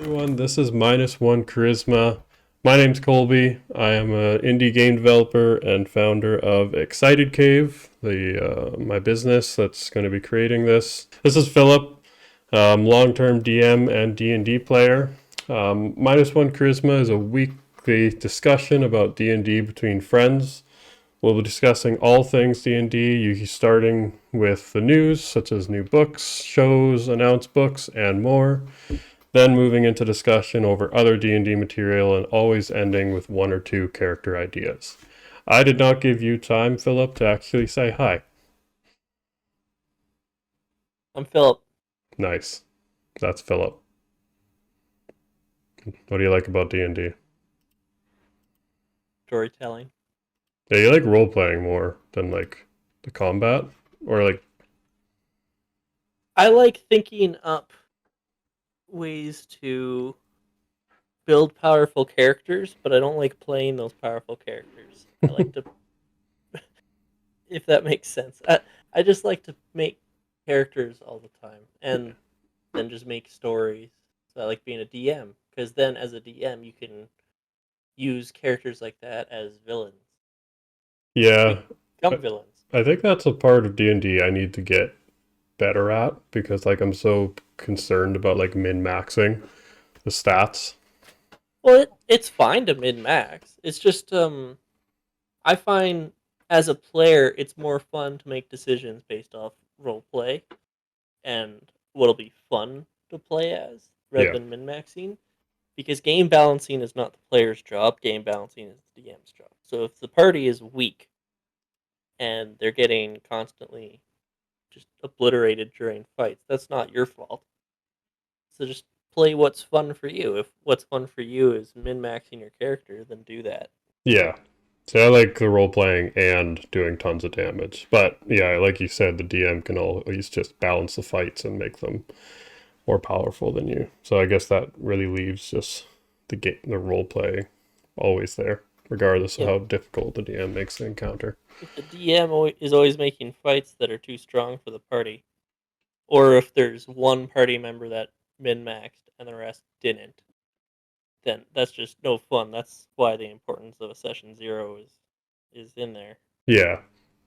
Everyone, this is -1 Charisma. My name's Colby. I am an indie game developer and founder of Excited Cave, the my business that's going to be creating this. This is Philip, long-term DM and D&D player. -1 Charisma is a weekly discussion about D&D between friends. We'll be discussing all things D&D, usually starting with the news, such as new books, shows, announced books, and more. Then moving into discussion over other D&D material and always ending with one or two character ideas. I did not give you time, Philip, to actually say hi. I'm Philip. Nice. That's Philip. What do you like about D&D? Storytelling. Yeah, you like role-playing more than like the combat? Or like, I like thinking up ways to build powerful characters, but I don't like playing those powerful characters. I like to, if that makes sense. I just like to make characters all the time and then just make stories. So I like being a DM because then as a DM you can use characters like that as villains. yeah, I, Become villains. I think that's a part of D&D I need to get better at because like I'm so concerned about like min-maxing the stats. Well, it's fine to min max. It's just I find as a player, it's more fun to make decisions based off role play and what'll be fun to play as rather Yeah. than min maxing. Because game balancing is not the player's job, game balancing is the DM's job. So if the party is weak and they're getting constantly just obliterated during fights, that's not your fault. So just play what's fun for you. If what's fun for you is min maxing your character, then do that. Yeah. So I like the role playing and doing tons of damage. But yeah, like you said, the DM can always just balance the fights and make them more powerful than you. So I guess that really leaves just the role play always there, regardless of Yeah, how difficult the DM makes the encounter. if the DM is always making fights that are too strong for the party, or if there's one party member that min maxed and the rest didn't, then that's just no fun. That's why the importance of a session zero is in there. Yeah.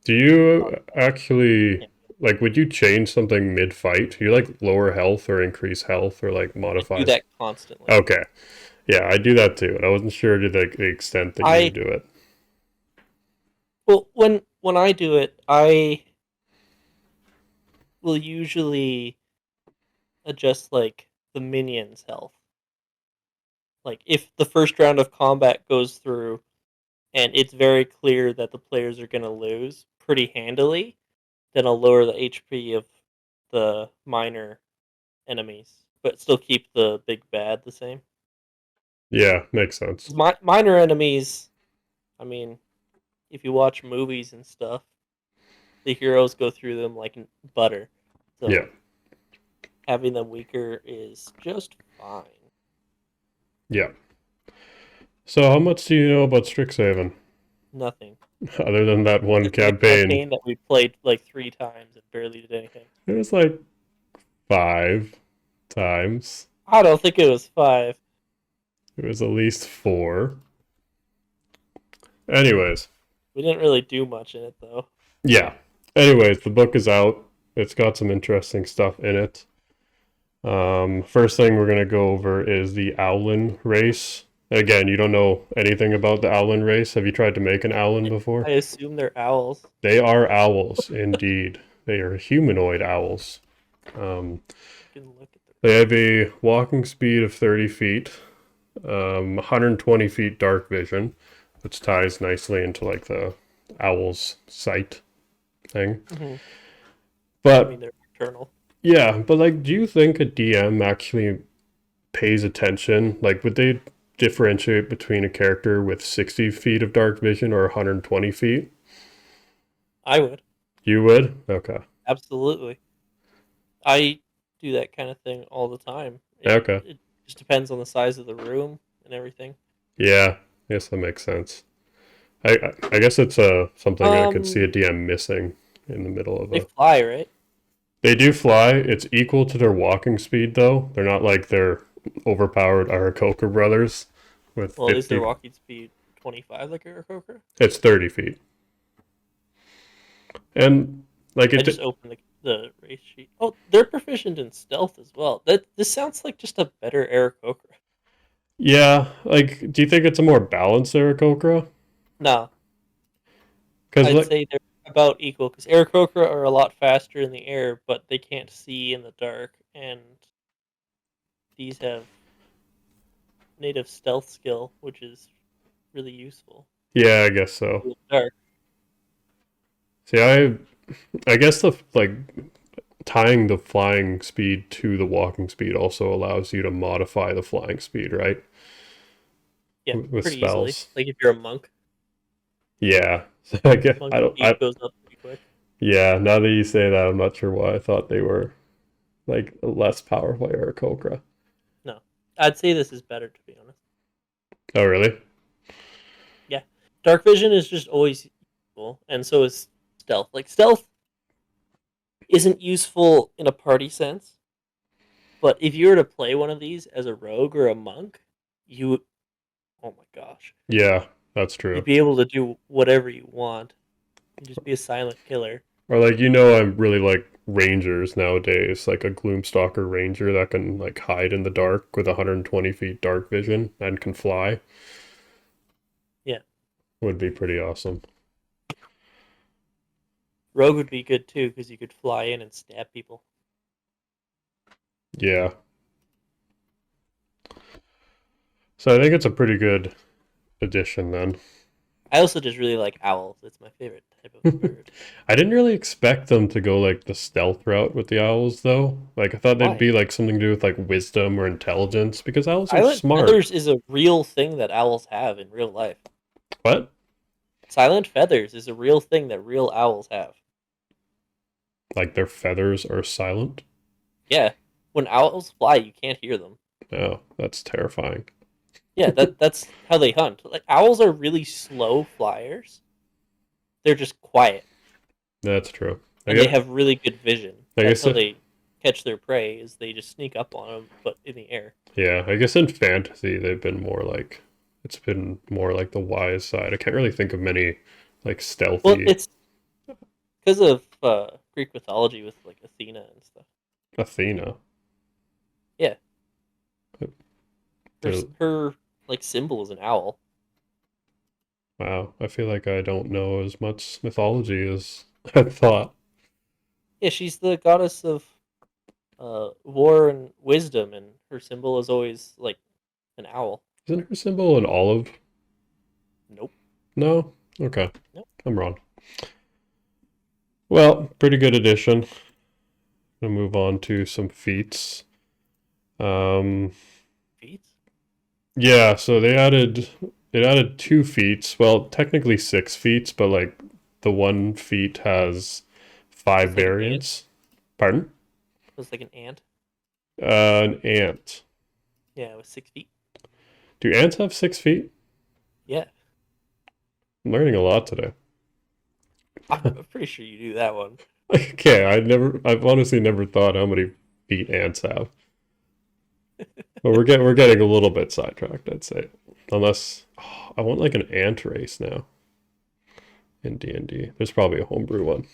Do Uh, you actually yeah, like would you change something mid fight? Do you like lower health or increase health or like I do modifies? that constantly. Okay. Yeah, I do that too. And I wasn't sure to the extent that you would I do it. well when I do it, I will usually adjust like the minions' health. Like if the first round of combat goes through and it's very clear that the players are going to lose pretty handily, then I'll lower the HP of the minor enemies, but still keep the big bad the same. Yeah, makes sense. Minor enemies, I mean, if you watch movies and stuff, the heroes go through them like butter. Yeah. So having them weaker is just fine. Yeah. So how much do you know about Strixhaven? Nothing. Other than that one Except for the campaign? campaign that we played like 3 times and barely did anything. It was like 5 times. I don't think it was 5. It was at least 4. Anyways, We didn't really do much in it though. yeah. Anyways, the book is out. It's got some interesting stuff in it. First thing we're gonna go over is the Owlin race. Again, you don't know anything about the Owlin race. Have you tried to make an Owlin I before? assume they're owls. They are owls, indeed. They are humanoid owls. Um, You can look at the. they have a walking speed of 30 feet, 120 feet dark vision, which ties nicely into like the owl's sight thing. Mhm. I But mean, they're nocturnal. yeah, but like, do you think a DM actually pays attention? Like, would they differentiate between a character with 60 feet of dark vision or 120 feet? I would You would? Okay. absolutely. I do that kind of thing all the time. Okay. It just depends on the size of the room and everything. Yeah. Yes, that makes sense. I guess it's something I could see a Um, DM missing in the middle of they a. fly, right? They do fly. It's equal to their walking speed though. They're not like they're overpowered Aarakocra brothers with Well, is their 50. walking speed 25 like Aarakocra? It's 30 feet. And like I just opened the race sheet. Oh, they're proficient in stealth as well. This sounds like just a better Aarakocra. yeah, like do you think it's a more balanced Aarakocra? Nah, Because I'd like say they're about equal because Aarakocra are a lot faster in the air, but they can't see in the dark, and these have native stealth skill, which is really useful. yeah, I guess so. In the dark. See, I guess the like tying the flying speed to the walking speed also allows you to modify the flying speed, right? Yeah, With pretty easily. spells. Like if you're a monk, Yeah. I guess monk I don't speed I goes up pretty quick. yeah, now that you say that I'm not sure why I thought they were like less powerful Aarakocra. No, I'd say this is better to be honest. Oh really? Yeah, dark vision is just always useful, and so is stealth. Like stealth isn't useful in a party sense, but if you were to play one of these as a rogue or a monk, you, oh my gosh, Yeah, that's true. you'd be able to do whatever you want. You'd just be a silent killer. Or like I really like rangers nowadays, like a Gloomstalker ranger that can like hide in the dark with 120 feet dark vision and can fly Yeah, would be pretty awesome. rogue would be good too because you could fly in and stab people. Yeah. So I think it's a pretty good addition then. I also just really like owls. It's my favorite type of bird. I didn't really expect them to go like the stealth route with the owls though. Like I thought they'd Why? be like something to do with like wisdom or intelligence because owls are Silent smart. feathers is a real thing that owls have in real life. What? Silent feathers is a real thing that real owls have. Like their feathers are silent? Yeah, when owls fly, you can't hear them. Oh, that's terrifying. Yeah, that's how they hunt. Like owls are really slow flyers. They're just quiet, That's true. and they have really good vision. I That's guess how they catch their prey. Is they just sneak up on them, but in the air. yeah, I guess in fantasy they've been more like it's been more like the wise side. I can't really think of many like Well, stealthy it's because of Greek mythology with like Athena and stuff. Athena. Yeah, her There's, her like symbol is an owl. wow, I feel like I don't know as much mythology as I thought. Yeah, she's the goddess of war and wisdom, and her symbol is always like an owl. Isn't her symbol an olive? Nope. No? Okay. Nope. I'm wrong. Well, pretty good addition. Gonna move on to some feats. Um, Feats? yeah, so it added 2 feats. Well, technically 6 feats, but like the one feat has five It's like an ant. variants. Pardon? It's like an ant. An ant. Yeah, with 6 feet. Do ants have 6 feet? Yeah, I'm learning a lot today. I'm pretty sure you do that one. Okay, I've honestly never thought how many feet ants have. But we're getting a little bit sidetracked, I'd say. Unless I want like an ant race now in D&D. There's probably a homebrew one.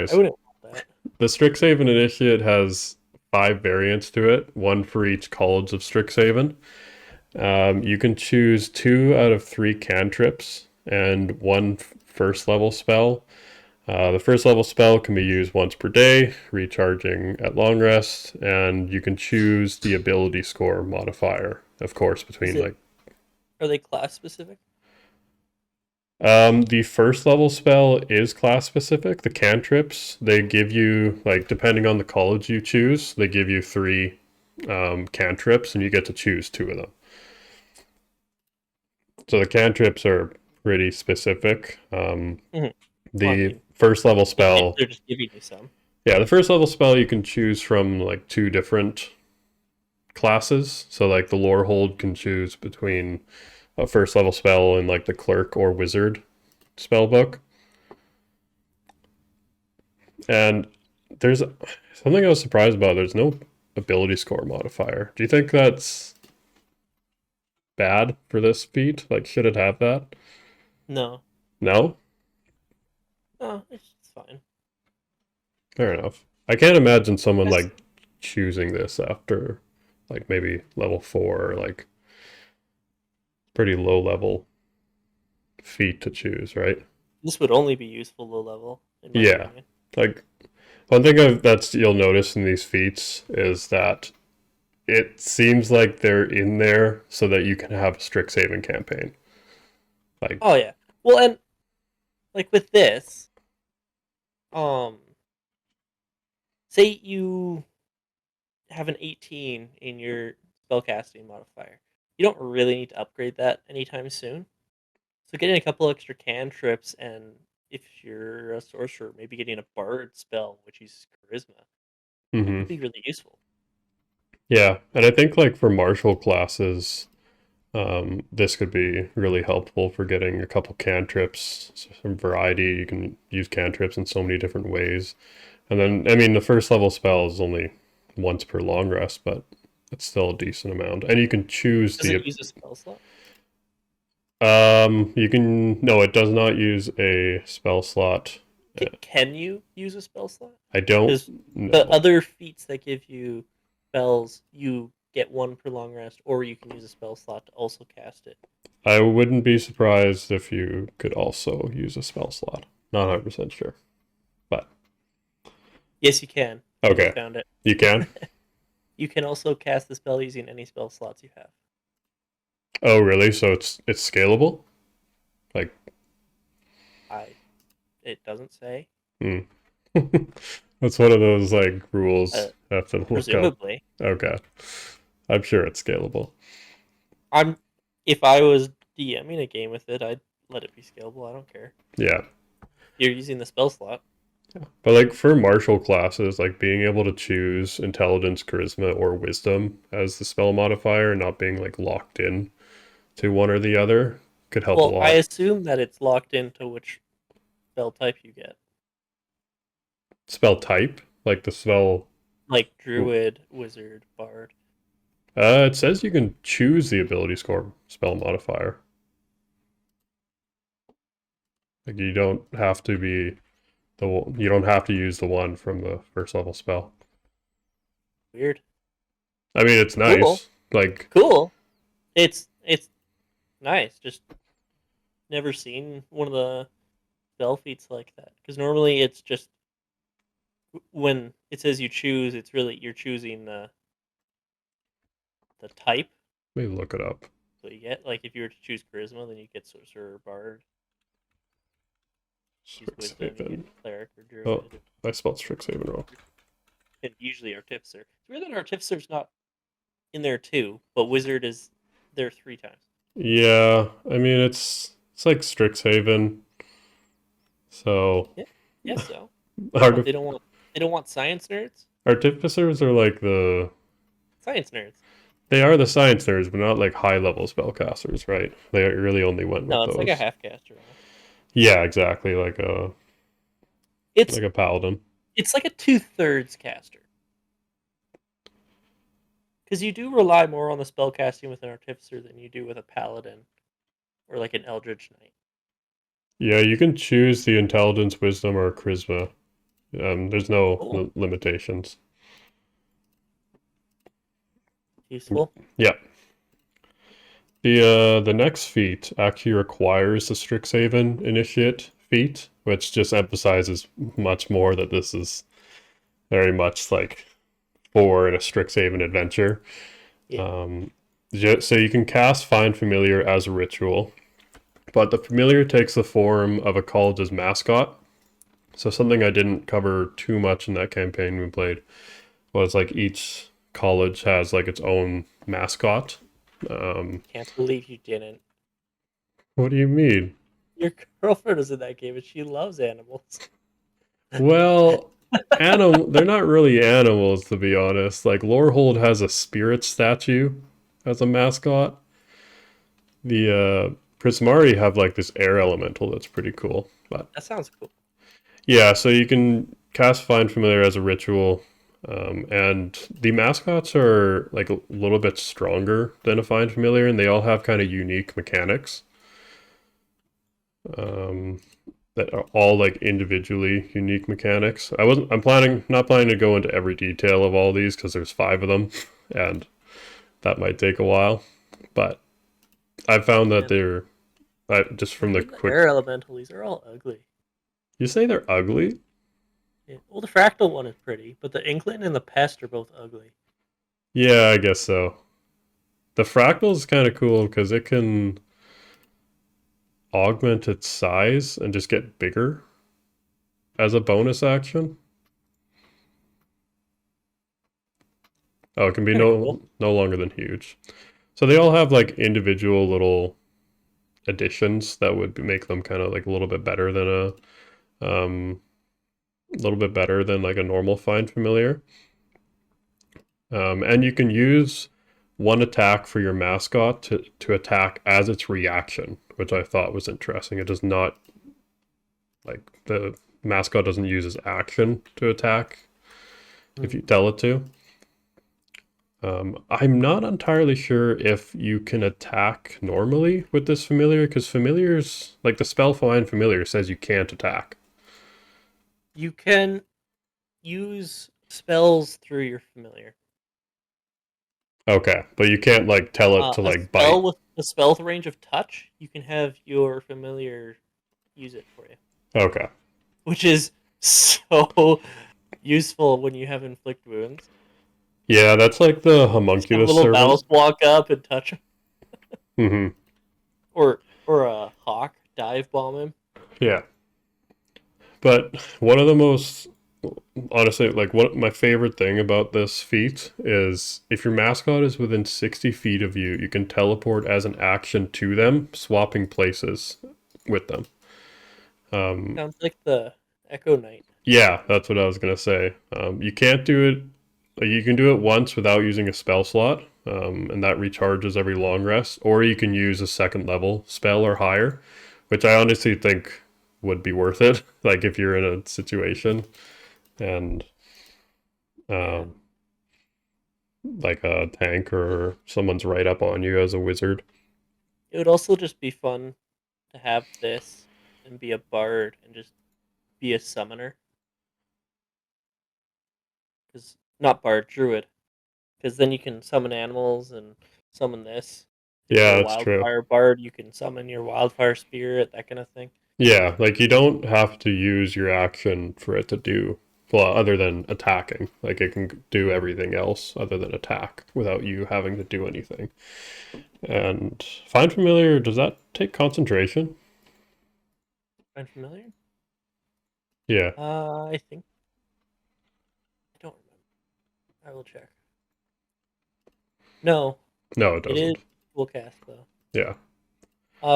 I Anyways, wouldn't want that. the Strixhaven Initiate has 5 variants to it, one for each college of Strixhaven. You can choose 2 out of 3 cantrips and one first level spell. The first level spell can be used once per day, recharging at long rest, and you can choose the ability score modifier, of course, Is between it? like Are they class specific? the first level spell is class specific. The cantrips, they give you like depending on the college you choose, they give you 3 cantrips and you get to choose 2 of them. So the cantrips are pretty specific. Mm-hmm. Well, I The mean, first level spell, they're just giving you some. yeah, the first level spell you can choose from like 2 different classes. So like the lore hold can choose between a first level spell and like the clerk or wizard spell book. And there's something I was surprised about. There's no ability score modifier. Do you think that's bad for this feat? Like, should it have that? No, No? no, it's fine. Fair enough. I can't imagine someone That's, like choosing this after like maybe level 4 or like pretty low level feat to choose, right? this would only be useful low level, in my Yeah. opinion. Like one thing that's you'll notice in these feats is that it seems like they're in there so that you can have a Strixhaven campaign. Like, Oh yeah. Well, and like with this, um, say you have an 18 in your spellcasting modifier. You don't really need to upgrade that anytime soon. So getting a couple extra cantrips, and if you're a sorcerer, maybe getting a bard spell, which uses charisma, that hmm could be really useful. yeah, and I think like for martial classes, this could be really helpful for getting a couple cantrips, some variety. You can use cantrips in so many different ways. And then, I mean, the first level spell is only once per long rest, but it's still a decent amount. And you can choose Does it the use a spell slot? you can no, it does not use a spell slot. Can you use a spell slot? I don't Because the know. other feats that give you spells, you get one per long rest, or you can use a spell slot to also cast it. I wouldn't be surprised if you could also use a spell slot. Not 100% sure. But Yes, you can. I just okay. found it. You can? You can also cast the spell using any spell slots you have. Oh, really? So it's scalable? Like, I. It doesn't say. hmm. That's one of those like rules Uh, I have to look up. Presumably, Okay. I'm sure it's scalable. I'm. If I was DMing a game with it, I'd let it be scalable. I don't care. Yeah. You're using the spell slot. But like for martial classes, like being able to choose intelligence, charisma, or wisdom as the spell modifier, and not being like locked in to one or the other could help a Well, I lot. assume that it's locked into which spell type you get, Spell type, like the spell. like druid, wizard, bard. It says you can choose the ability score spell modifier. Like you don't have to be you don't have to use the one from the first level spell. Weird. I mean, it's Cool. nice. Like, Cool. It's nice. Just never seen one of the spell feats like that. Because normally it's just when it says you choose, it's really you're choosing the type. let me look it up. So you get like if you were to choose charisma, then you get sorcerer, bard. Use wisdom, you get Strixhaven. cleric or Oh, druid, I spelled Strixhaven wrong. and usually artificer. It's weird that artificer's not in there too, but wizard is there 3 times. Yeah, I mean it's like Strixhaven. So Yeah, yes, so. What artif- they don't want science nerds? artificers are like Science nerds. they are the science nerds, but not like high level spellcasters, right? They really only went with No, it's like a those. half caster almost. Yeah, exactly, It's like a paladin. it's like a 2/3 caster. Because you do rely more on the spell casting with an artificer than you do with a paladin or like an eldritch knight. Yeah, you can choose the intelligence, wisdom, or charisma. There's no Cool. limitations. Useful. Yeah. The next feat actually requires the Strixhaven Initiate feat, which just emphasizes much more that this is very much like for a Strixhaven adventure. Yeah. So you can cast Find Familiar as a ritual, but the familiar takes the form of a college's mascot. So something I didn't cover too much in that campaign we played was like each college has like its own mascot. Can't believe you didn't. What do you mean? Your girlfriend was in that game and she loves animals. Well, they're not really animals to be honest. Like Lorehold has a spirit statue as a mascot. The Prismari have like this air elemental that's pretty cool. But That sounds cool. yeah, so you can cast Find Familiar as a ritual. And the mascots are like a little bit stronger than a Find Familiar, and they all have kind of unique mechanics. Um, that are all like individually unique mechanics. I'm not planning to go into every detail of all these because there's 5 of them, and that might take a while. But I found that And just from the even the air quick. elemental, these are all ugly. You say they're ugly? Yeah. Well, the fractal one is pretty, but the inkling and the pest are both ugly. Yeah, I guess so. The fractal is kind of cool because it can augment its size and just get bigger as a bonus action. Oh, it can be Kind of cool. no longer than huge. So they all have like individual little additions that would make them kind of like a little bit better than a little bit better than like a normal Find Familiar. And you can use one attack for your mascot to attack as its reaction, which I thought was interesting. It does not, like, the mascot doesn't use its action to attack if you tell it to. I'm not entirely sure if you can attack normally with this familiar, because familiars, like the spell Find Familiar, says you can't attack. You can use spells through your familiar. Okay, but you can't like tell it to A like spell bite. with a spell range of touch, you can have your familiar use it for you, Okay. which is so useful when you have inflict wounds. Yeah, that's like the Just have a homunculus little servant. mouse walk up and touch him, Mm-hmm. or a hawk dive bomb him. Yeah. But one of the most, honestly, like what my favorite thing about this feat is if your mascot is within 60 feet of you, you can teleport as an action to them, swapping places with them. Sounds like the Echo Knight. Yeah, that's what I was gonna say. You can't do it. You can do it once without using a spell slot, and that recharges every long rest. Or you can use a second level spell or higher, which I honestly think would be worth it. Like if you're in a situation and Yeah. um, like a tank or someone's right up on you as a wizard. It would also just be fun to have this and be a bard and just be a summoner. Because not bard, druid. Because then you can summon animals and summon this. If you're Yeah, a that's true. wildfire bard, you can summon your wildfire spirit, that kind of thing. Yeah, like you don't have to use your action for it to do well, other than attacking. Like it can do everything else other than attack without you having to do anything. And Find Familiar, does that take concentration? Find familiar? Yeah. I think I don't remember. I will check. No, No, it it is doesn't. full cast though. Yeah.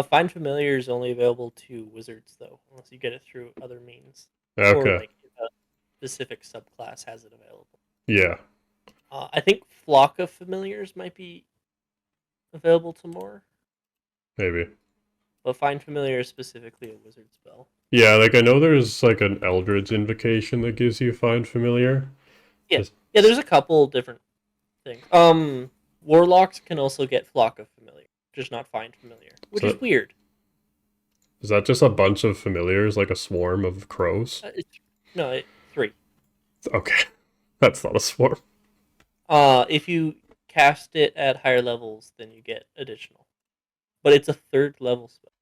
Find familiar is only available to wizards though, unless you get it through other means, or Okay. like a specific subclass has it available. Yeah. I think flock of familiars might be available to more, Maybe. but find familiar is specifically a wizard spell. Yeah, like I know there's like an Eldritch invocation that gives you Find Familiar. Yeah, Just yeah. There's a couple different things. Warlocks can also get flock of familiar, just not find familiar, which so is weird. is that just a bunch of familiars, like a swarm of crows? No, 3. Okay. That's not a swarm. If you cast it at higher levels, then you get additional. But it's a 3rd level spell.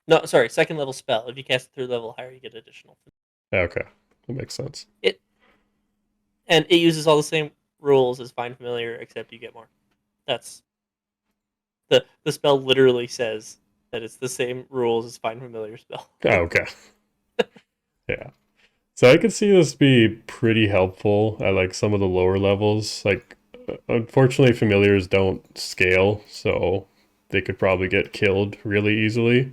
No, sorry, 2nd level spell. If you cast it 3rd level higher, you get additional. Okay. That makes sense. It uses all the same rules as find familiar, except you get more. That's the spell literally says that it's the same rules as find familiar spell. Oh, okay. Yeah. So I could see this be pretty helpful at like some of the lower levels. Like unfortunately familiars don't scale, so they could probably get killed really easily.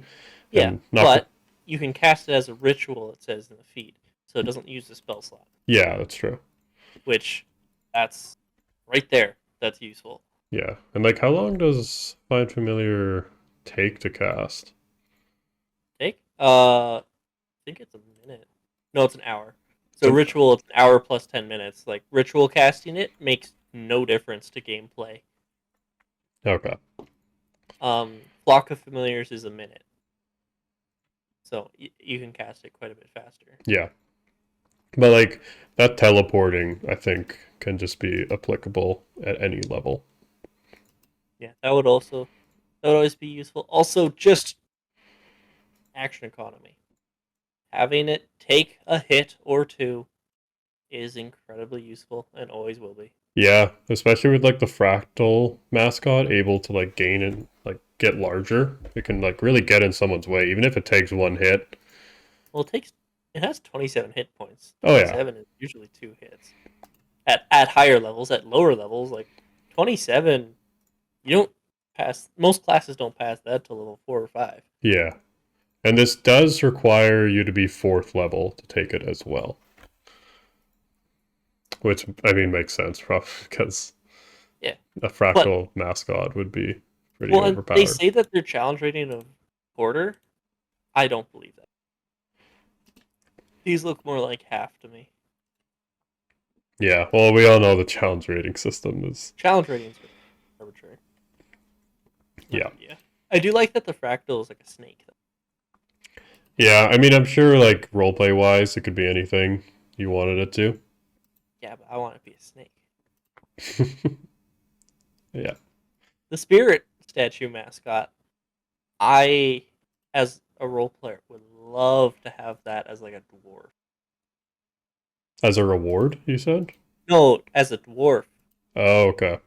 Yeah, And not for but you can cast it as a ritual. It says in the feed, so it doesn't use the spell slot. yeah, that's true. Which, that's right there. That's useful. Yeah. And like how long does Find Familiar take to cast? Take I think it's a minute. No, it's an hour. So ritual, it's an hour plus 10 minutes. Like ritual casting it makes no difference to gameplay. Okay. Flock of Familiars is a minute. So you can cast it quite a bit faster. Yeah. But like that teleporting, I think, can just be applicable at any level. Yeah, that would always be useful. Also, just action economy. Having it take a hit or two is incredibly useful and always will be. Yeah, especially with like the fractal mascot able to like gain and like get larger. It can like really get in someone's way, even if it takes one hit. Well, it has 27 hit points. Oh yeah. 27 is usually 2 hits. At higher levels, at lower levels, like 27, you don't pass. Most classes don't pass that to level 4 or 5. Yeah. And this does require you to be 4th level to take it as well. Which, I mean, makes sense, probably, because Yeah. a fractal mascot would be pretty Well, and overpowered. they say that their challenge rating of quarter. I don't believe that. These look more like half to me. Yeah, well, we all know the challenge rating system is... Challenge ratings are arbitrary. Yeah. I do like that the fractal is like a snake, though. Yeah, I mean, I'm sure, like, roleplay-wise, it could be anything you wanted it to. Yeah, but I want it to be a snake. Yeah. The spirit statue mascot, I, as a role player, would love to have that as like a dwarf. As a reward, you said? No, as a dwarf. Oh, okay.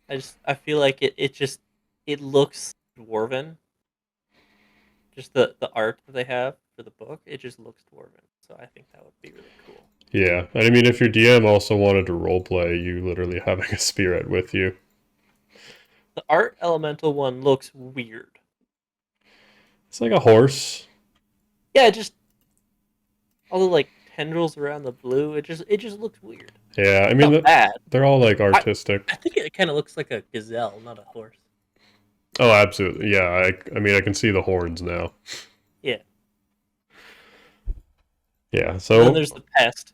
I feel like it looks dwarven. Just the art that they have for the book, it just looks dwarven. So I think that would be really cool. Yeah, and I mean, if your DM also wanted to roleplay, you literally having a spirit with you. The art elemental one looks weird. It's like a horse. Yeah, just all the like tendrils around the blue. It just looks weird. Yeah, I mean, Not bad. they're all like artistic. I think it kind of looks like a gazelle, not a horse. Oh, absolutely. Yeah, I mean, I can see the horns now. Yeah. Yeah, so... And then there's the pest.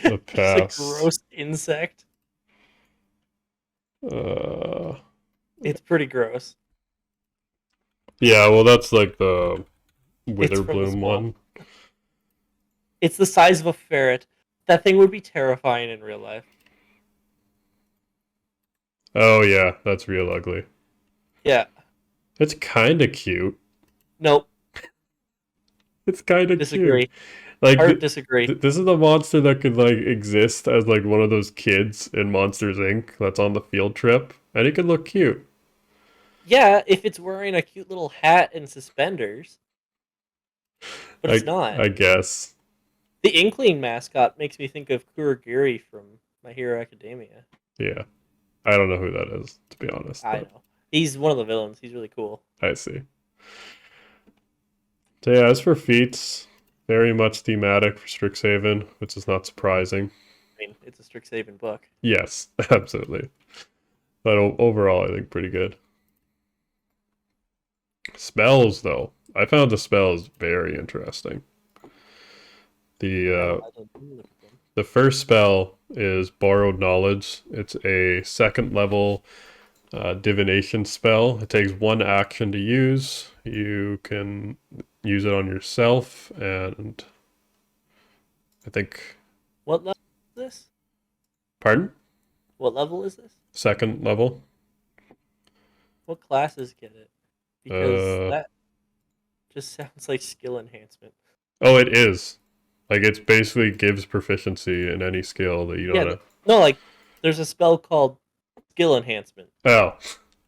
The pest. Just a gross insect. It's pretty gross. Yeah, well, that's like the It's Witherbloom from the one. It's the size of a ferret. That thing would be terrifying in real life. Oh, yeah, that's real ugly. Yeah. It's kind of cute. Nope. It's kind of Disagree. cute. Like, Hard disagree. This is a monster that could like exist as like one of those kids in Monsters Inc. that's on the field trip, and it could look cute. Yeah, if it's wearing a cute little hat and suspenders. But it's not. I guess. The Inkling mascot makes me think of Kurogiri from My Hero Academia. Yeah. I don't know who that is, to be honest. I know. He's one of the villains. He's really cool. I see. So yeah, as for feats, very much thematic for Strixhaven, which is not surprising. I mean, it's a Strixhaven book. Yes, absolutely. But overall, I think pretty good. Spells, though. I found the spells very interesting. The first spell is Borrowed Knowledge. It's a 2nd level divination spell. It takes 1 action to use. You can use it on yourself, and I think... What level is this? Pardon? What level is this? 2nd level. What classes get it? Because that just sounds like skill enhancement. Oh, it is. Like, it basically gives proficiency in any skill that you don't have. No, like, there's a spell called skill enhancement. Oh.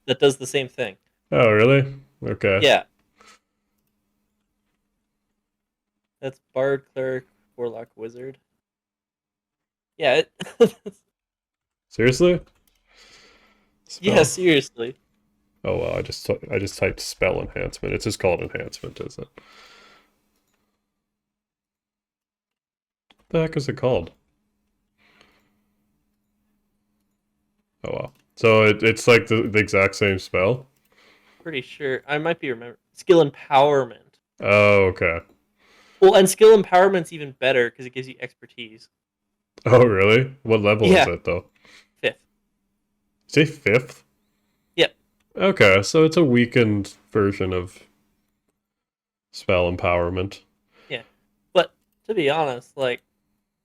That does the same thing. Oh, really? Okay. Yeah. That's Bard, Cleric, Warlock, Wizard. Yeah. Seriously? Spell. Yeah, seriously. Oh, well, I just typed spell enhancement. It's just called enhancement, isn't it? What the heck is it called? Oh, wow. So it's like the exact same spell? Pretty sure. I might be remembering. Skill empowerment. Oh, okay. Well, and skill empowerment's even better because it gives you expertise. Oh, really? What level is Yeah, it, though? 5th. Say 5th? Yep. Okay, so it's a weakened version of spell empowerment. Yeah. But to be honest, like,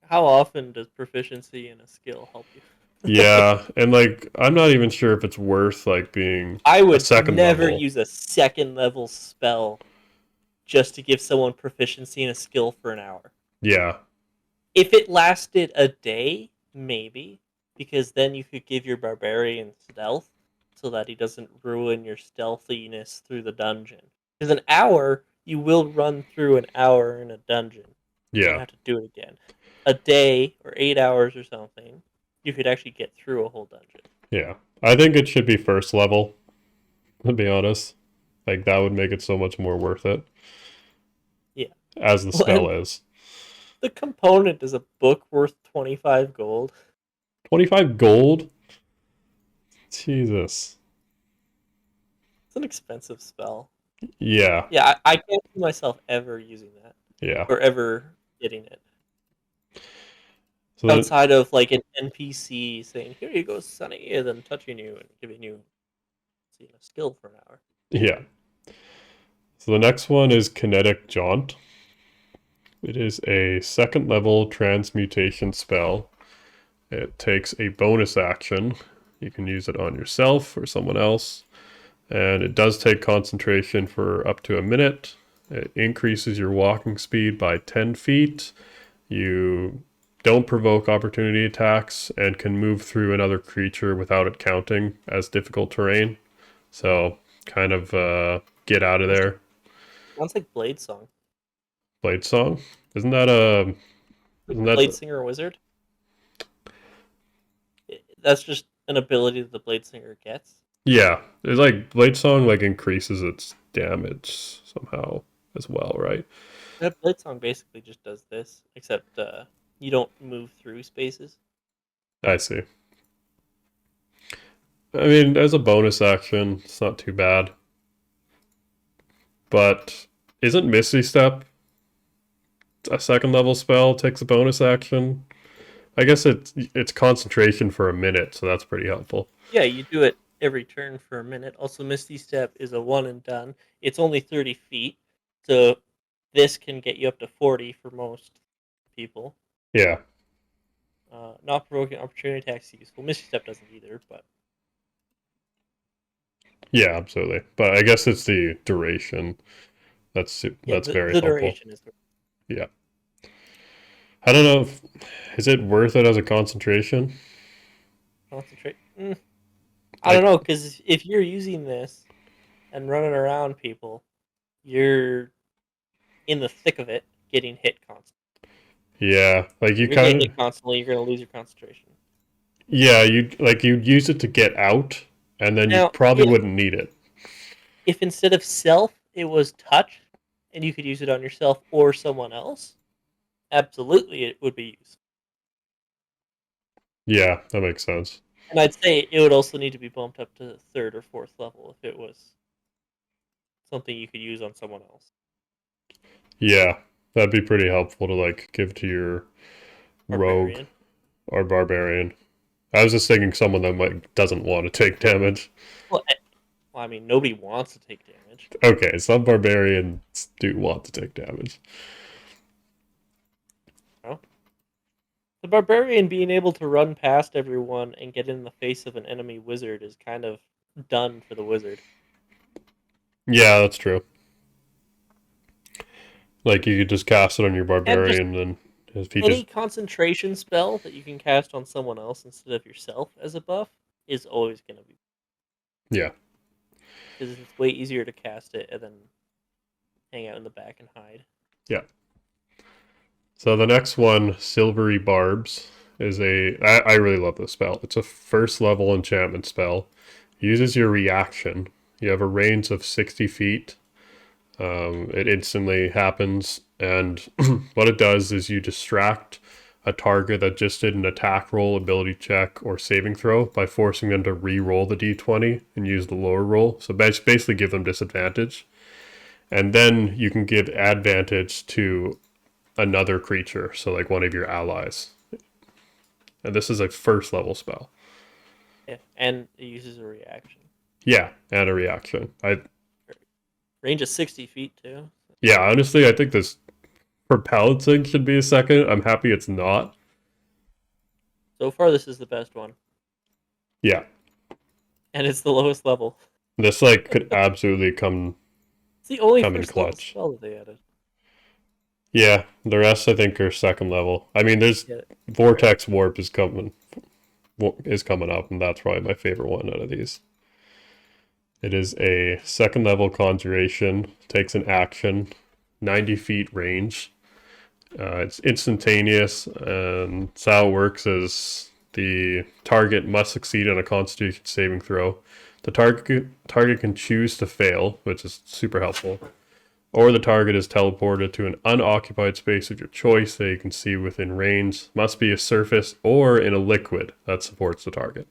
how often does proficiency in a skill help you? Yeah, and like I'm not even sure if it's worth like being I a would second never level. use a second level spell just to give someone proficiency in a skill for an hour. Yeah, If it lasted a day, maybe, because then you could give your barbarian stealth so that he doesn't ruin your stealthiness through the dungeon. Because an hour, you will run through an hour in a dungeon and then yeah, have to do it again. A day or 8 hours or something, you could actually get through a whole dungeon. yeah. I think it should be first level, to be honest. Like that would make it so much more worth it Yeah. as the Well, spell and is. the component is a book worth 25 gold. 25 gold? Jesus. It's an expensive spell. Yeah, Yeah, I can't see myself ever using that yeah. or ever getting it. So then, Outside of like an NPC saying, "Here you go, Sonny," and then touching you and giving you a skill for an hour. yeah. So the next one is Kinetic Jaunt. It is a second level transmutation spell. It takes a bonus action. You can use it on yourself or someone else. And it does take concentration for up to a minute. It increases your walking speed by 10 feet. You don't provoke opportunity attacks and can move through another creature without it counting as difficult terrain. So, kind of get out of there. Sounds like Blade Song. Blade Song? Isn't that a. Isn't that. Blade Singer Wizard. That's just an ability that the Blade Singer gets. Yeah. It's like Blade Song like increases its damage somehow as well, right? That Blade Song basically just does this, except you don't move through spaces. I see. I mean, as a bonus action, it's not too bad. But isn't Misty Step a second level spell? Takes a bonus action. I guess it's concentration for a minute, so that's pretty helpful. Yeah, you do it every turn for a minute. Also, Misty Step is a one and done. It's only 30 feet, so this can get you up to 40 for most people. Yeah, Not provoking opportunity attacks is useful. Misty Step doesn't either, but yeah, absolutely. But I guess it's the duration yeah, that's very the helpful. duration is Yeah, I don't know. Is it worth it as a concentration? concentrate. I don't Like, know, because if you're using this and running around people, you're in the thick of it, getting hit constantly. yeah, like you If you're getting kind of hit constantly, you're going to lose your concentration. yeah, you'd use it to get out, and then you Now, probably wouldn't need it. if instead of self it was touch, and you could use it on yourself or someone else, absolutely it would be used. Yeah, that makes sense. And I'd say it would also need to be bumped up to third or fourth level if it was something you could use on someone else. Yeah, that'd be pretty helpful to like give to your rogue Barbarian. or barbarian. I was just thinking someone that might doesn't want to take damage. Well, I mean, nobody wants to take damage. Okay, some barbarians do want to take damage. You know? The barbarian being able to run past everyone and get in the face of an enemy wizard is kind of done for the wizard. Yeah, that's true. Like you could just cast it on your And just barbarian, and if he any just concentration spell that you can cast on someone else instead of yourself as a buff is always going to be, yeah, because it's way easier to cast it and then hang out in the back and hide. yeah. So the next one, Silvery Barbs, is I really love this spell. It's a first level enchantment spell. Uses your reaction. You have a range of 60 feet. It instantly happens, and what it does is you distract a target that just did an attack roll, ability check, or saving throw by forcing them to re-roll the d20 and use the lower roll. So basically give them disadvantage. And then you can give advantage to another creature, so like one of your allies. And this is a first level spell. Yeah, and it uses a reaction. Yeah, and a reaction. Range is 60 feet too. Yeah, honestly, I think this propelled thing should be a second. I'm happy it's not. So far, this is the best one, Yeah, and it's the lowest level. this like could absolutely It's the only come in first level clutch. spell that they added. Yeah, the rest I think are second level. I mean, there's Yeah, Vortex Warp is coming up, and that's probably my favorite one out of these. It is a second level conjuration, takes an action, 90 feet range. It's instantaneous, and so how it works is the target must succeed on a Constitution saving throw. The target can choose to fail, which is super helpful, or the target is teleported to an unoccupied space of your choice that you can see within range. Must be a surface or in a liquid that supports the target.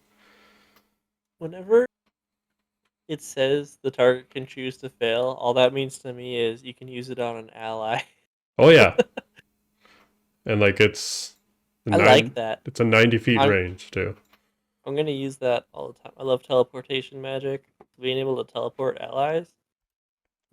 Whenever it says the target can choose to fail, all that means to me is you can use it on an ally. Oh yeah, and like I like that. it's a 90 feet I'm range too. I'm gonna use that all the time. I love teleportation magic. Being able to teleport allies,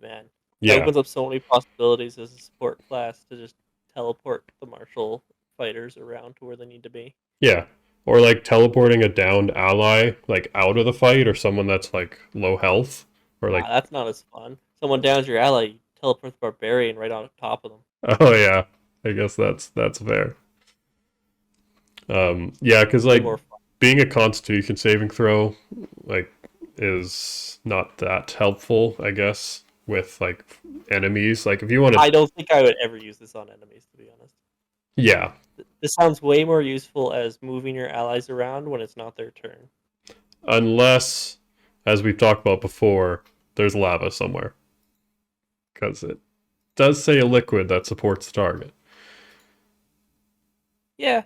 man, that Yeah, opens up so many possibilities as a support class to just teleport the martial fighters around to where they need to be. yeah. Or like teleporting a downed ally like out of the fight, or someone that's like low health, or Ah, like that's not as fun. Someone downs your ally, you teleport the barbarian right on top of them. oh yeah, I guess that's fair. Yeah, because Way like more fun. being a Constitution saving throw like is not that helpful, I guess, with like enemies. Like if you want to, I don't think I would ever use this on enemies, to be honest. yeah, This sounds way more useful as moving your allies around when it's not their turn. unless, as we've talked about before, there's lava somewhere, because it does say a liquid that supports the target. Yeah,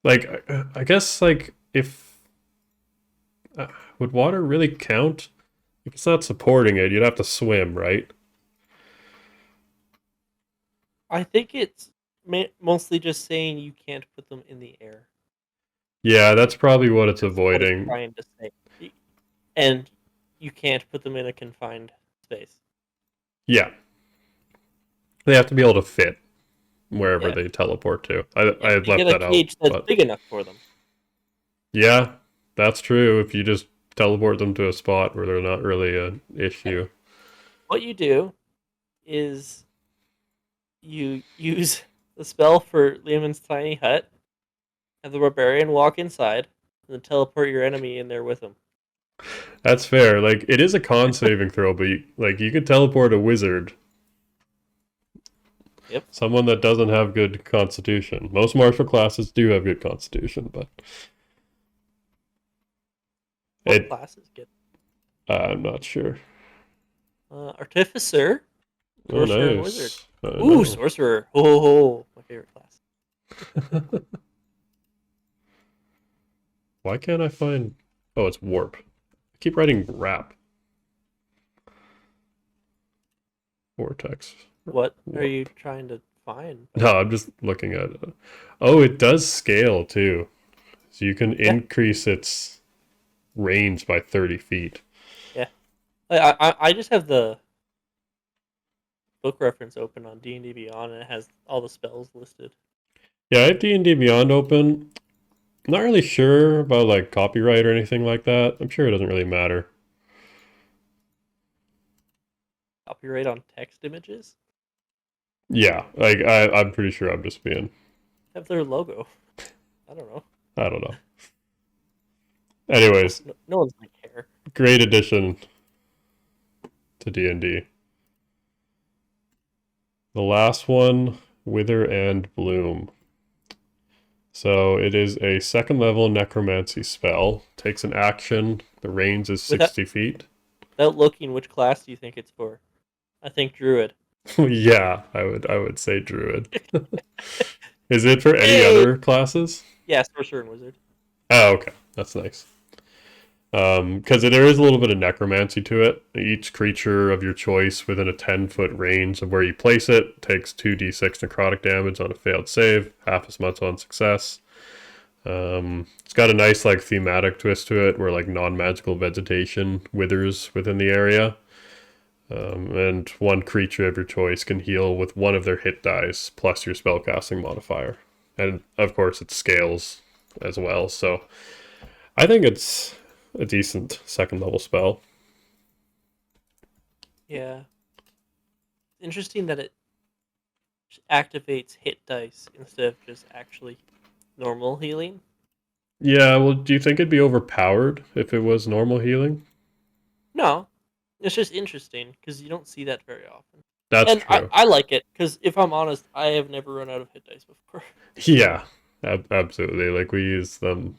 Like I guess like if would water really count? If it's not supporting it, you'd have to swim, right? I think it's mostly just saying you can't put them in the air. Yeah, that's probably what it's That's what it's avoiding. trying to say. And you can't put them in a confined space. Yeah, they have to be able to fit wherever Yeah, they teleport to. I yeah. had You left get a that out, cage that's but big enough for them. yeah, that's true. If you just teleport them to a spot where they're not really an Yeah. issue. What you do is you use the spell for Lehman's tiny hut, have the barbarian walk inside, and then teleport your enemy in there with him. That's fair. Like it is a con saving throw, but you could teleport a wizard, Yep. someone that doesn't have good constitution. Most martial classes do have good constitution, but What it classes get? I'm not sure. Artificer, Oh, Sorcerer, and Wizard. nice. I Ooh, know. Sorcerer. Oh, my favorite class. Why can't I find? Oh, it's warp. I keep writing wrap. Vortex. What are Warp. you trying to find? No, I'm just looking at it. Oh, it does scale too. So you can Yeah, increase its range by 30 feet. yeah. I just have the book reference open on D&D Beyond, and it has all the spells listed. Yeah, I have D&D Beyond open. I'm not really sure about like copyright or anything like that. I'm sure it doesn't really matter. Copyright on text images. Yeah, like I'm pretty sure I'm just being, Have their logo. I don't know. I don't know. Anyways, No one's gonna care. great addition to D&D. The last one, Wither and Bloom. So it is a second level necromancy spell. Takes an action. The range is Without 60 feet. without looking, which class do you think it's for? I think Druid. Yeah, I would say druid. Is it for any Hey! other classes? Yeah, Sorcerer and Wizard. Oh, okay. That's nice. Because there is a little bit of necromancy to it. Each creature of your choice within a 10-foot range of where you place it takes 2d6 necrotic damage on a failed save, half as much on success. It's got a nice like thematic twist to it where like non-magical vegetation withers within the area. And one creature of your choice can heal with one of their hit dice plus your spellcasting modifier. And of course it scales as well, so I think it's a decent second level spell. Yeah. Interesting that it activates hit dice instead of just actually normal healing. Yeah, well, do you think it'd be overpowered if it was normal healing? No, it's just interesting because you don't see that very often. That's And I, true. I like it because if I'm honest, I have never run out of hit dice before. Yeah, absolutely. Like we use them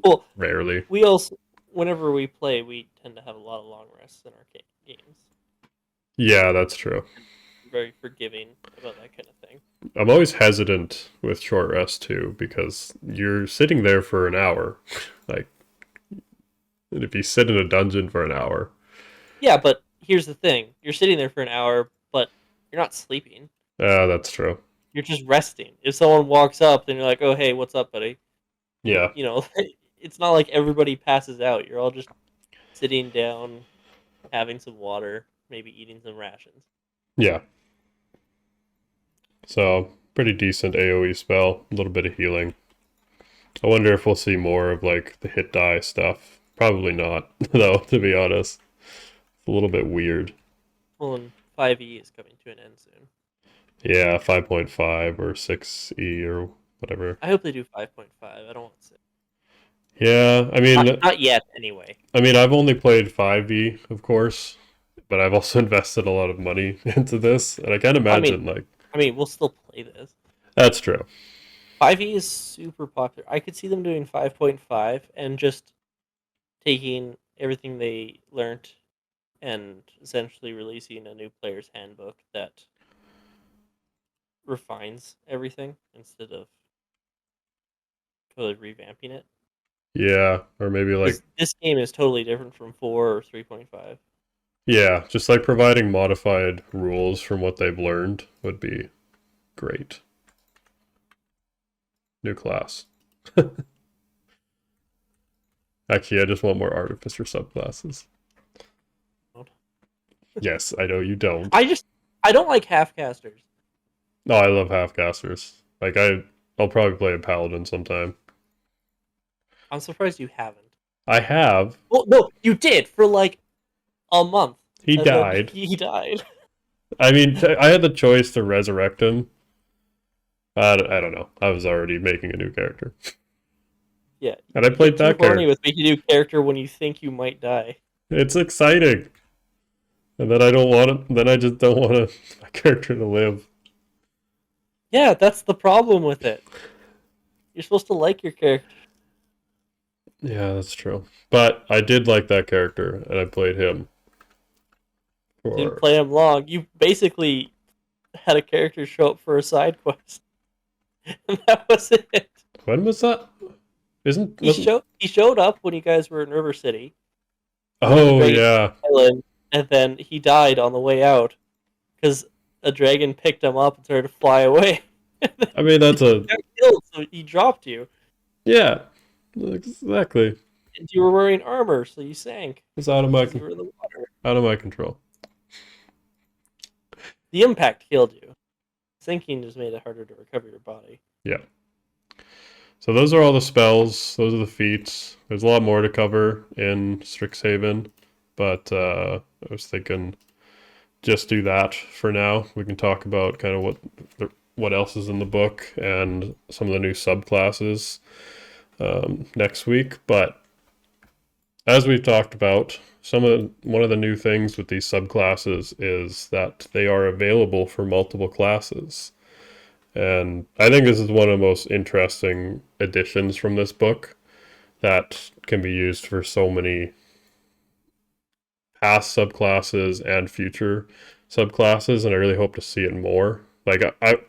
Well, rarely. we also, whenever we play, we tend to have a lot of long rests in our games. Yeah, that's true. We're very forgiving about that kind of thing. I'm always hesitant with short rest too because you're sitting there for an hour. Like, and if you sit in a dungeon for an hour, Yeah, but here's the thing: you're sitting there for an hour, but you're not sleeping. that's true. You're just resting. If someone walks up, then you're like, "Oh, hey, what's up, buddy?" And Yeah, it's not like everybody passes out. You're all just sitting down, having some water, maybe eating some rations. yeah. So pretty decent AOE spell. A little bit of healing. I wonder if we'll see more of like the hit die stuff. Probably not, though. To be honest, it's a little bit weird. Well, and 5e is coming to an end soon. Yeah, 5.5 or 6e or whatever. I hope they do 5.5. I don't want 6. Yeah, Not yet, anyway. I've only played 5e, of course, but I've also invested a lot of money into this, and I can't imagine like We'll still play this. that's true. 5e is super popular. I could see them doing 5.5 and just taking everything they learned and essentially releasing a new player's handbook that refines everything instead of totally revamping it. Yeah, or maybe like This game is totally different from 4 or 3.5. yeah, just like providing modified rules from what they've learned would be great. New class. Actually, I just want more artificer subclasses. Yes, I know you don't. I don't like half-casters. No, I love half-casters. Like I'll probably play a paladin sometime. I'm surprised you haven't. I have. Well, no, you did for like a month. He And then died. he died. I had the choice to resurrect him. I don't know. I was already making a new character. Yeah. And I played that Too horny character. with making a new character when you think you might die. It's exciting. And then I don't want it. Then I just don't want my character to live. Yeah, that's the problem with it. You're supposed to like your character. Yeah, that's true. But I did like that character, and I played him Didn't for. play him long. You basically had a character show up for a side quest. And that was it. When was that? Wasn't? He showed up when you guys were in River City. Oh yeah. Island, and then he died on the way out because a dragon picked him up and started to fly away. I mean that's He a got killed, so he dropped you. yeah. Exactly. And you were wearing armor, so you sank It's out of my because you were in the water. out of my control. The impact killed you. Sinking just made it harder to recover your body. Yeah. So those are all the spells. Those are the feats. There's a lot more to cover in Strixhaven, but I was thinking just do that for now. We can talk about kind of what else is in the book and some of the new subclasses next week. But as we've talked about, one of the new things with these subclasses is that they are available for multiple classes. And I think this is one of the most interesting additions from this book that can be used for so many past subclasses and future subclasses, and I really hope to see it more. Like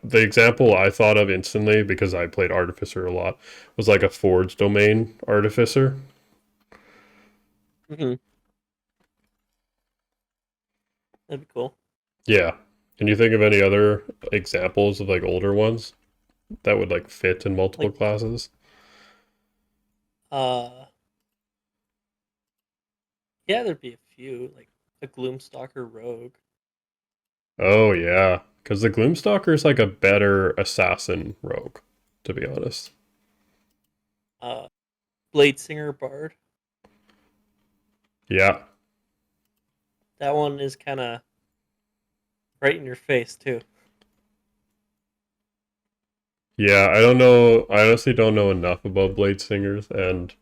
the example I thought of instantly because I played Artificer a lot was like a Forge domain Artificer. Mm-hmm. That'd be cool. Yeah. Can you think of any other examples of like older ones that would like fit in multiple Like, classes? uh, yeah, there'd be a few, like a Gloomstalker Rogue. Oh yeah, because the Gloomstalker is like a better assassin rogue, to be honest. Uh, Blade Singer Bard. Yeah, That one is kind of right in your face too. yeah. I don't know. I honestly don't know enough about blade singers, and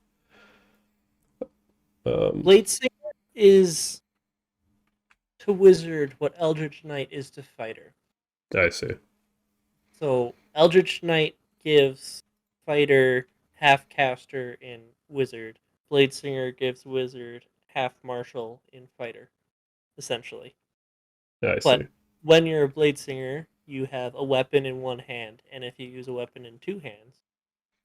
um, Blade Singer is to wizard what Eldritch Knight is to fighter. I see. So Eldritch Knight gives fighter half caster in wizard. Blade Singer gives wizard half martial in fighter, essentially. I But see. when you're a Blade Singer, you have a weapon in one hand, and if you use a weapon in two hands,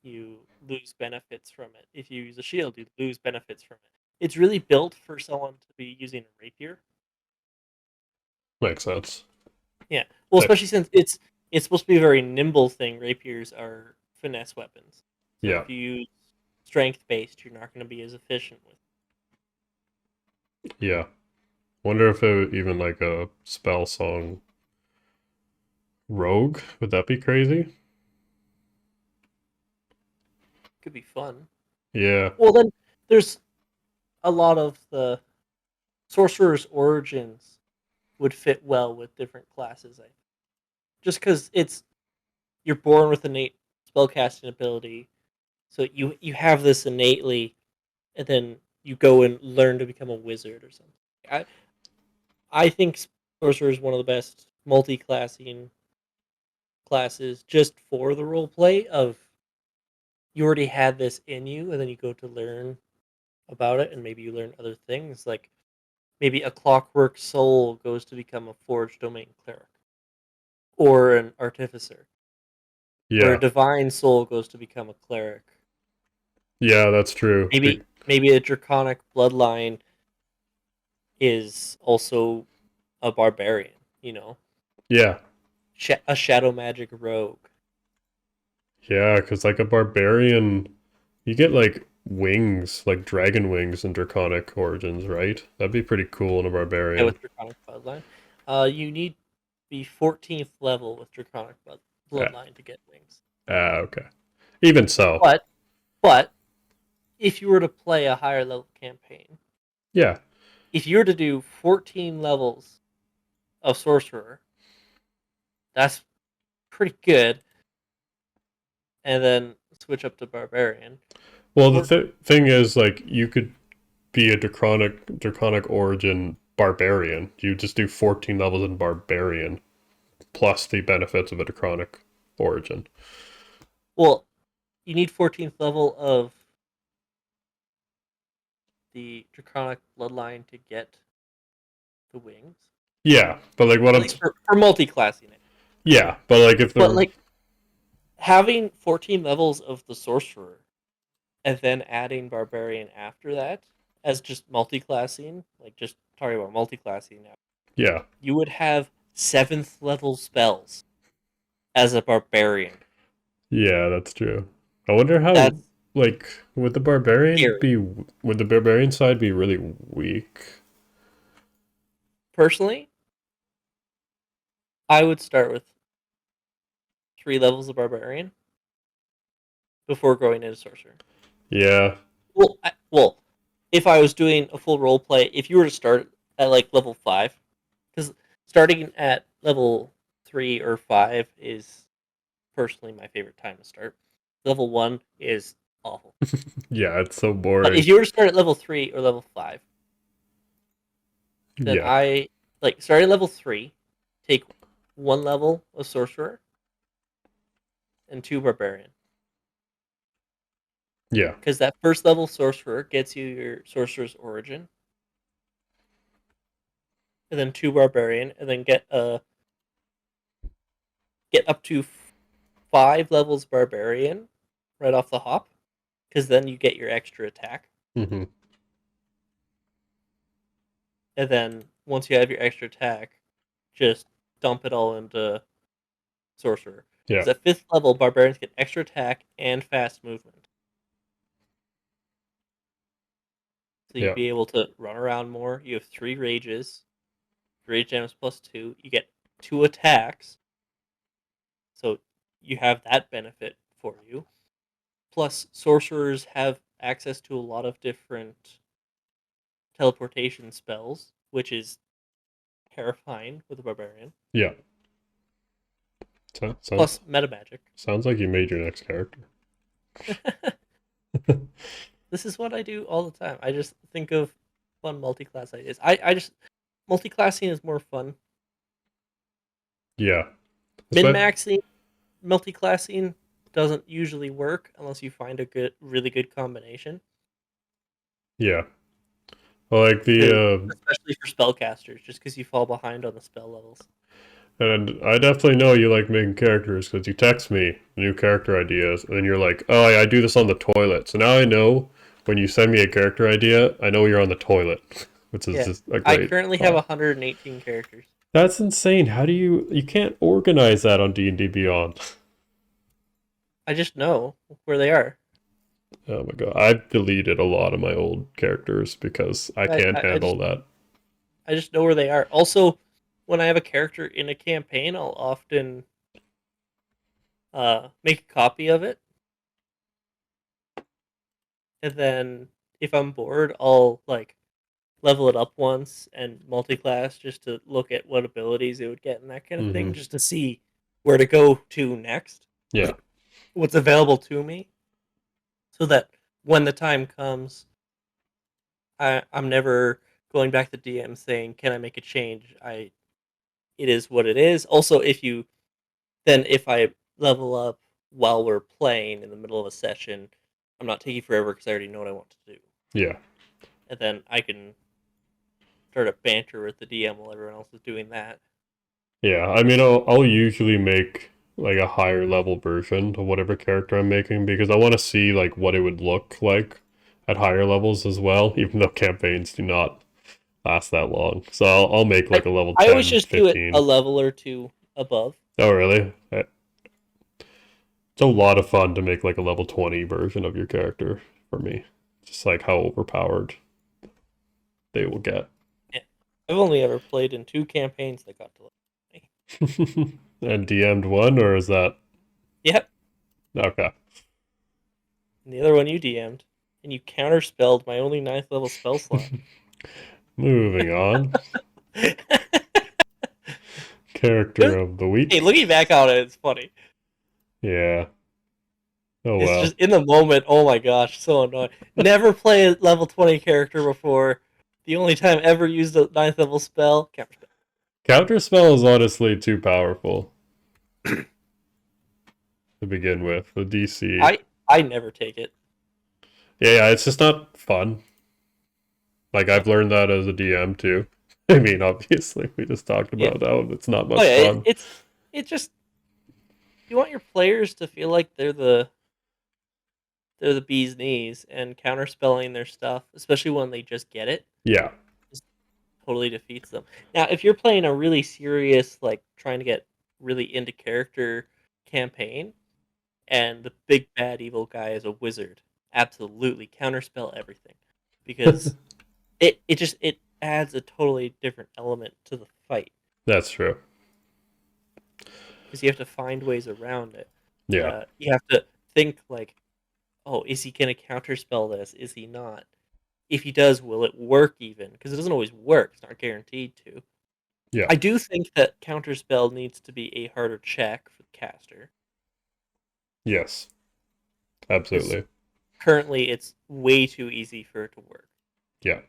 you lose benefits from it. If you use a shield, you lose benefits from it. It's really built for someone to be using a rapier. Makes sense. Yeah. Well, Like, especially since it's supposed to be a very nimble thing. Rapiers are finesse weapons. So yeah, if you use strength based, you're not going to be as efficient with it. yeah. Wonder if it even like a spell song rogue would that be crazy? Could be fun. Yeah, Well, then there's a lot of the sorcerer's origins would fit well with different classes. I think. Just because it's you're born with innate spellcasting ability, so you have this innately, and then you go and learn to become a wizard or something. I I think sorcerer is one of the best multi-classing classes just for the role play of you already had this in you, and then you go to learn about it, and maybe you learn other things like maybe a clockwork soul goes to become a forge domain cleric or an artificer, or a yeah, divine soul goes to become a cleric. yeah. That's true. Maybe a draconic bloodline is also a barbarian. You know, Yeah, a shadow magic rogue. yeah. Because like a barbarian, you get like wings, like dragon wings and draconic origins, right? That'd be pretty cool in a Yeah, barbarian. with draconic bloodline. You need be 14th level with draconic Ah, bloodline to get wings. okay. Even so, But but if you were to play a higher level campaign, yeah, if you were to do 14 levels of sorcerer, that's pretty good, and then switch up to barbarian. well, the Or thing is, like, you could be a draconic origin barbarian. You just do 14 levels in barbarian plus the benefits of a draconic origin. well, you need 14th level of the draconic bloodline to get the wings. Yeah, but like what At I'm least for multi-classing it. yeah, but like if But the like having 14 levels of the sorcerer and then adding barbarian after that as just multi-classing, like just talking about multi-classing now, yeah, you would have 7th level spells as a barbarian. yeah, that's true. I wonder how That's like scary. would the barbarian side be really weak? Personally, I would start with 3 levels of barbarian before going into sorcerer. Yeah, Well, if I was doing a full role play, if you were to start at like level 5, because starting at level 3 or 5 is personally my favorite time to start. Level 1 is awful. yeah, it's so But if boring. you were to start at level 3 or level 5, then Yeah, I like start at level 3, take 1 level of sorcerer and 2 barbarian. yeah, Because that first level sorcerer gets you your sorcerer's origin, and then 2 barbarian, and then get up to 5 levels barbarian right off the hop, because then you get your extra attack. hmm and then once you have your extra attack, just dump it all into sorcerer. Yeah. Because at 5th level, barbarians get extra attack and fast movement. So you'd Yeah. be able to run around more. You have 3 rages. Rage damage +2. You get 2 attacks. So you have that benefit for you. Plus, sorcerers have access to a lot of different teleportation spells, which is terrifying with a barbarian. Yeah. Plus, meta magic. Sounds like you made your next character. This is what I do all the time. I just think of fun multi-class ideas. I just multi-classing is more fun. Yeah. Min-maxing, multi-classing doesn't usually work unless you find a really good combination. Yeah. Well, like the Especially for spellcasters, just because you fall behind on the spell levels. and I definitely know you like making characters because you text me new character ideas, and then you're like, "Oh, yeah, I do this on the toilet." So now I know when you send me a character idea, I know you're on the toilet, which is Yeah, just a I great currently have thought. 118 characters. That's insane. How do you can't organize that on D&D Beyond? I just know where they are. Oh my god. I've deleted a lot of my old characters because I I, can't I, I handle just that. I just know where they are. Also, when I have a character in a campaign, I'll often make a copy of it, and then if I'm bored, I'll like level it up once and multi-class just to look at what abilities it would get and that kind of thing, Hmm. just to see where to go to next, Yeah. what's available to me, so that when the time comes, I'm never going back to DM saying, "Can I make a change?" It is what it is. Also, if I level up while we're playing in the middle of a session, I'm not taking forever because I already know what I want to do, Yeah. and then I can start a banter with the DM while everyone else is doing that. Yeah. I mean, I'll usually make like a higher level version of whatever character I'm making because I want to see like what it would look like at higher levels as well, even though campaigns do not last that long. So I'll make I like a level I always 10, just do it a 15. level or two above. Oh, really? It's a lot of fun to make like a level 20 version of your character for me. Just like how overpowered they will get. Yeah. I've only ever played in 2 campaigns that got to level 20. And DM'd one, or is that Yep, okay? and the other one you DM'd, and you counterspelled my only 9th level spell slot. Moving on. Hey, Character of the week. looking back on it, it's funny. Yeah. Oh It's well. just in the moment. Oh my gosh, so annoying. Never play a level 20 character before. The only time ever used a 9th level spell, counterspell. Counterspell is honestly too powerful to begin with. The DC. I never take it. Yeah, it's just not fun. Like Yeah, I've learned that as a DM too. I mean, obviously, we just talked yeah. about how it's not Oh much yeah, fun. it's just you want your players to feel like they're the bee's knees and counterspelling their stuff, especially when they just get it, Yeah. just totally defeats them. Now, if you're playing a really serious, like trying to get really into character campaign, and the big bad evil guy is a wizard, absolutely counterspell everything, because it adds a totally different element to the fight, That's true. because you have to find ways around it. Yeah. You have to think like, oh, is he going to counterspell this? Is he not? If he does, will it work even? Because it doesn't always work. It's not guaranteed to. Yeah. I do think that counterspell needs to be a harder check for the caster, Yes. because Absolutely. currently it's way too easy for it to work, Yeah.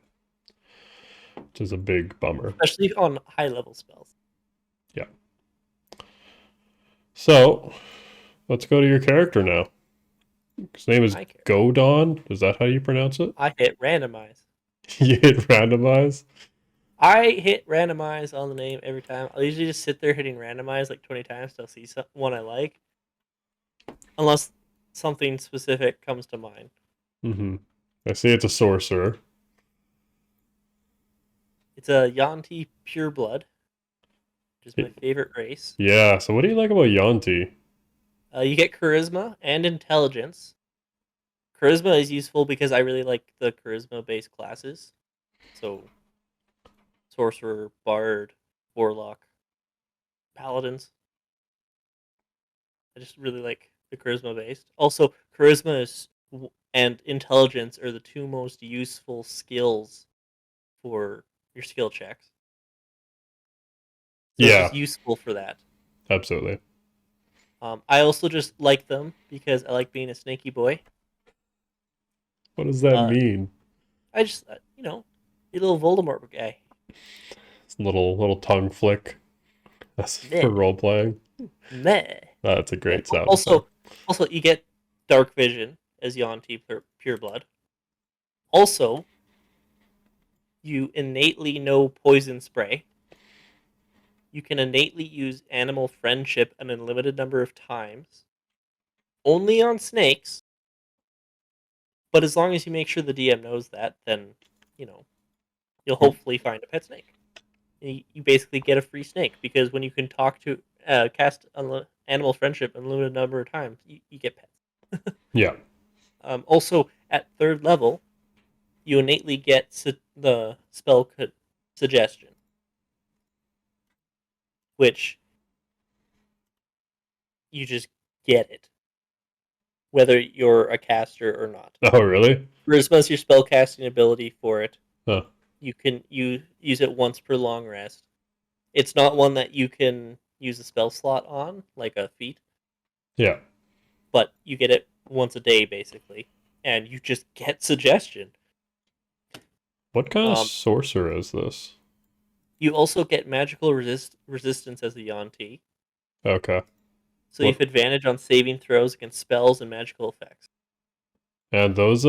Which is a big bummer. especially on high level spells. Yeah. So let's go to your character now. His name is I care. Godon. Is that how you pronounce it? I hit randomize. You hit randomize. I hit randomize on the name every time. I'll usually just sit there hitting randomize like 20 times till I see one I like, unless something specific comes to mind. Mm-hmm. I see it's a sorcerer. It's a Yanti pureblood, which is my favorite race. Yeah, so what do you like about Yanti? You get charisma and intelligence. Charisma is useful because I really like the charisma-based classes. So, sorcerer, bard, warlock, paladins. I just really like the charisma-based. Also, charisma and intelligence are the two most useful skills for your skill checks. So it's just Yeah, useful for that. absolutely. I also just like them because I like being a snaky boy. What does that Uh, mean? I just, a little Voldemort guy. It's a little tongue flick. That's for Meh, role playing. meh. That's a Yeah. great sound effect. Also, you get dark vision as Yuan-Ti pure blood. Also, you innately know poison spray. You can innately use animal friendship an unlimited number of times, only on snakes. But as long as you make sure the DM knows that, then you know you'll hopefully find a pet snake. You basically get a free snake because when you can talk to cast animal friendship an unlimited number of times, you get pets. Yeah. Also, at third level, you innately get the spell suggestion, which you just get it, whether you're a caster or not. Oh, really? Charisma is your spell casting ability for it. Huh. You use it once per long rest. It's not one that you can use a spell slot on, like a feat, Yeah. but you get it once a day basically, and you just get suggestion. What kind of Um, sorcerer is this? you also get magical resistance as a Yuan-Ti, Okay. so you What? have advantage on saving throws against spells and magical effects. And those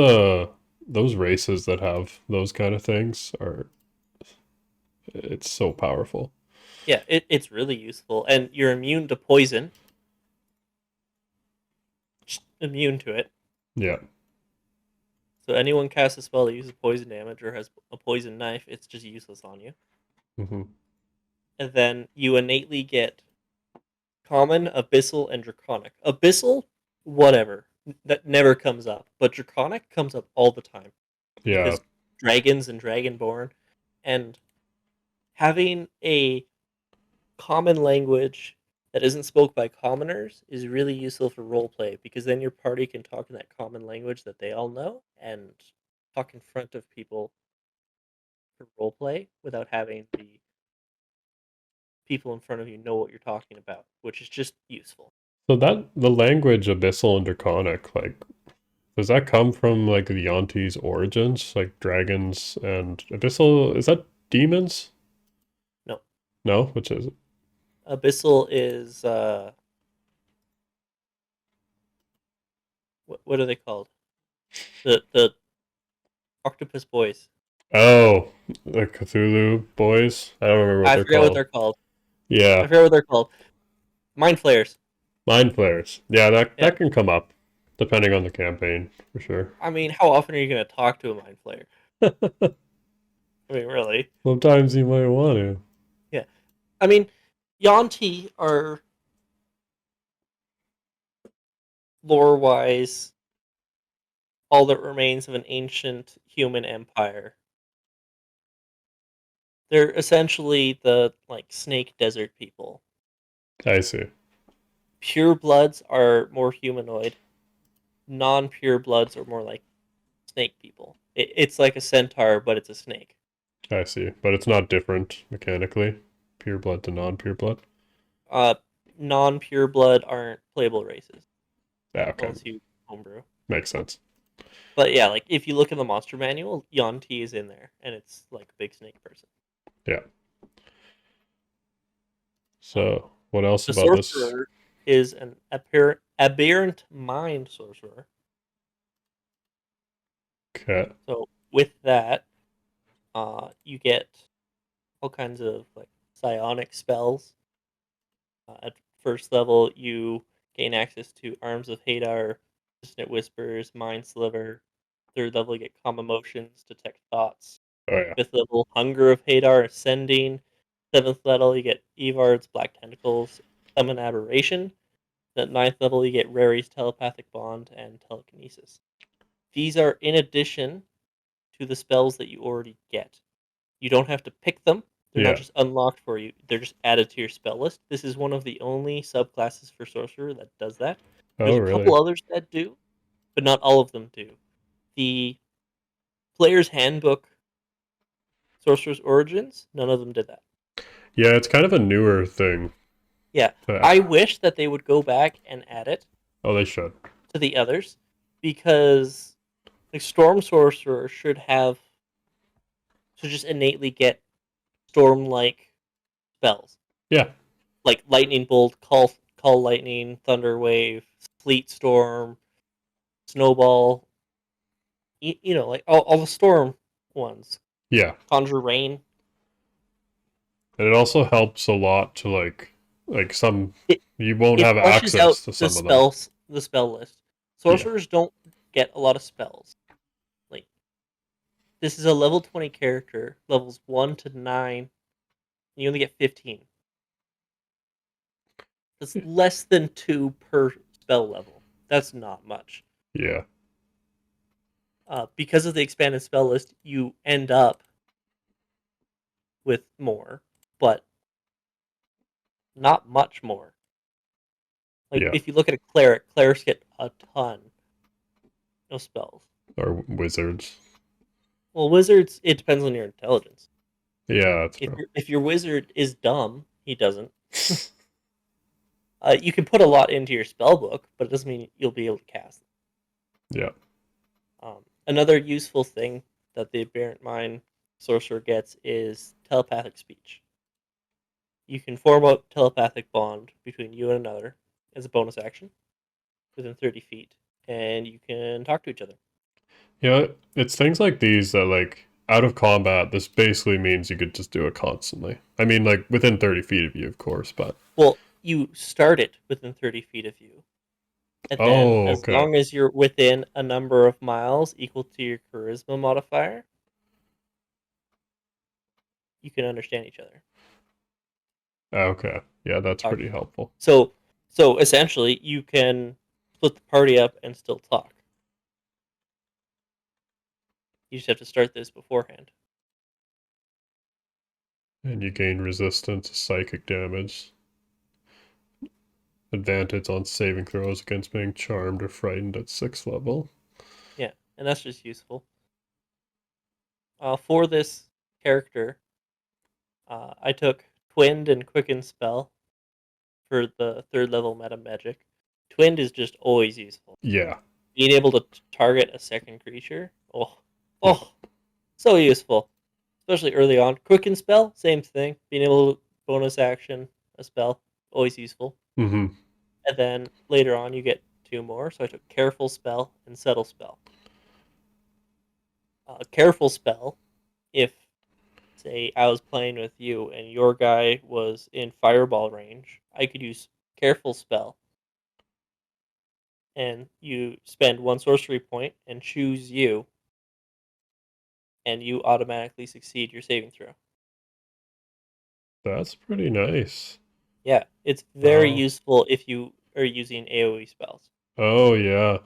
races that have those kind of things are it's so powerful. Yeah, it's really useful, and you're immune to poison. Just immune to it. Yeah. So anyone casts a spell that uses poison damage or has a poison knife, it's just useless on you. Hmm. And then you innately get common, abyssal, and draconic. Abyssal, whatever. That never comes up. But draconic comes up all the time. Yeah. Because dragons and dragonborn. And having a common language that isn't spoke by commoners is really useful for roleplay because then your party can talk in that common language that they all know and talk in front of people for roleplay without having the people in front of you know what you're talking about, which is just useful. So that the language abyssal and draconic, like, does that come from like the Yuan-Ti's origins, like dragons and abyssal? Is that demons? No, No, which is it? abyssal is what are they called? The octopus boys. Oh, the Cthulhu boys. I don't remember what I they're forget what called. they're called. I Yeah, forget what they're called. Mind flayers. mind flayers. Yeah, that Yeah. that can come up depending on the campaign for sure. I mean, how often are you going to talk to a mind flayer? I mean, really? Sometimes you might want to. Yeah. I mean, Yanti are lore wise all that remains of an ancient human empire. They're essentially the like snake desert people. I see. Pure bloods are more humanoid. Non-pure bloods are more like snake people. It's like a centaur, but it's a snake. I see. But it's not different mechanically. Pure blood to non-pure blood. Uh, Non-pure blood aren't playable races Yeah, okay. unless you homebrew. Makes sense. But yeah, like if you look in the monster manual, Yanti is in there, and it's like a big snake person. Yeah. Um, So, what else the about this? sorcerer is an aberrant mind sorcerer. Okay. So with that, you get all kinds of like psionic spells. At first level, you gain access to Arms of Hadar, Dissonant Whispers, Mind Sliver. Third level, you get Calm Emotions, Detect Thoughts. Oh yeah. 5th level, Hunger of Hadar Ascending. 7th level, you get Evard's Black Tentacles, Summon Aberration. At 9th level, you get Rary's Telepathic Bond and Telekinesis. These are in addition to the spells that you already get. You don't have to pick them. They're not Yeah. just unlocked for you. They're just added to your spell list. This is one of the only subclasses for Sorcerer that does that. There's Oh a couple really? others that do, but not all of them do. The Player's Handbook Sorcerer's Origins, none of them did that. Yeah, it's kind of a newer thing. Yeah, To... I wish that they would go back and add it Oh, they should. to the others, because like Storm Sorcerer should just innately get storm-like spells Yeah. like Lightning Bolt, Call Lightning, Thunder Wave, Fleet Storm, Snowball. Like all the storm ones. Yeah. Conjure Rain. And it also helps a lot to like some It you won't it have flushes out access to the some of them. spell list. Yeah. Sorcerers don't get a lot of spells. Like this is a level 20 character, levels 1 to 9. You only get 15. That's less than 2 per spell level. That's not much. Yeah. Because of the expanded spell list, you end up with more, but not much more. Like Yeah. if you look at a cleric, clerics get a ton of spells. Or wizards. Well, wizards, it depends on your intelligence. Yeah, that's If true. if your wizard is dumb, he doesn't. You can put a lot into your spell book, but it doesn't mean you'll be able to cast them. Yeah. Another useful thing that the Aberrant Mind sorcerer gets is telepathic speech. You can form a telepathic bond between you and another as a bonus action within 30 feet, and you can talk to each other. Yeah, it's things like these that like out of combat, this basically means you could just do it constantly. I mean, like within 30 feet of you, of course, but Well, you start it within 30 feet of you, and then oh, as okay. long as you're within a number of miles equal to your charisma modifier, you can understand each other. Okay. Yeah, that's Talk. pretty helpful. So, so essentially, you can split the party up and still talk. You just have to start this beforehand. And you gain resistance to psychic damage. Advantage on saving throws against being charmed or frightened at 6th level. Yeah, and that's just useful. For this character, I took Twinned and Quicken Spell for the 3rd level meta magic. Twinned is just always useful. Yeah. Being able to target a second creature, oh, Yeah. oh, so useful. Especially early on. Quicken Spell, same thing. Being able to bonus action a spell, always useful. Mm-hmm. And then later on, you get 2 more. So I took Careful Spell and Settle Spell. Careful Spell, if say I was playing with you and your guy was in fireball range, I could use Careful Spell, and you spend 1 sorcery point and choose you, and you automatically succeed your saving throw. That's pretty nice. Yeah, it's very Wow. useful if you are using AoE spells, Oh, yeah.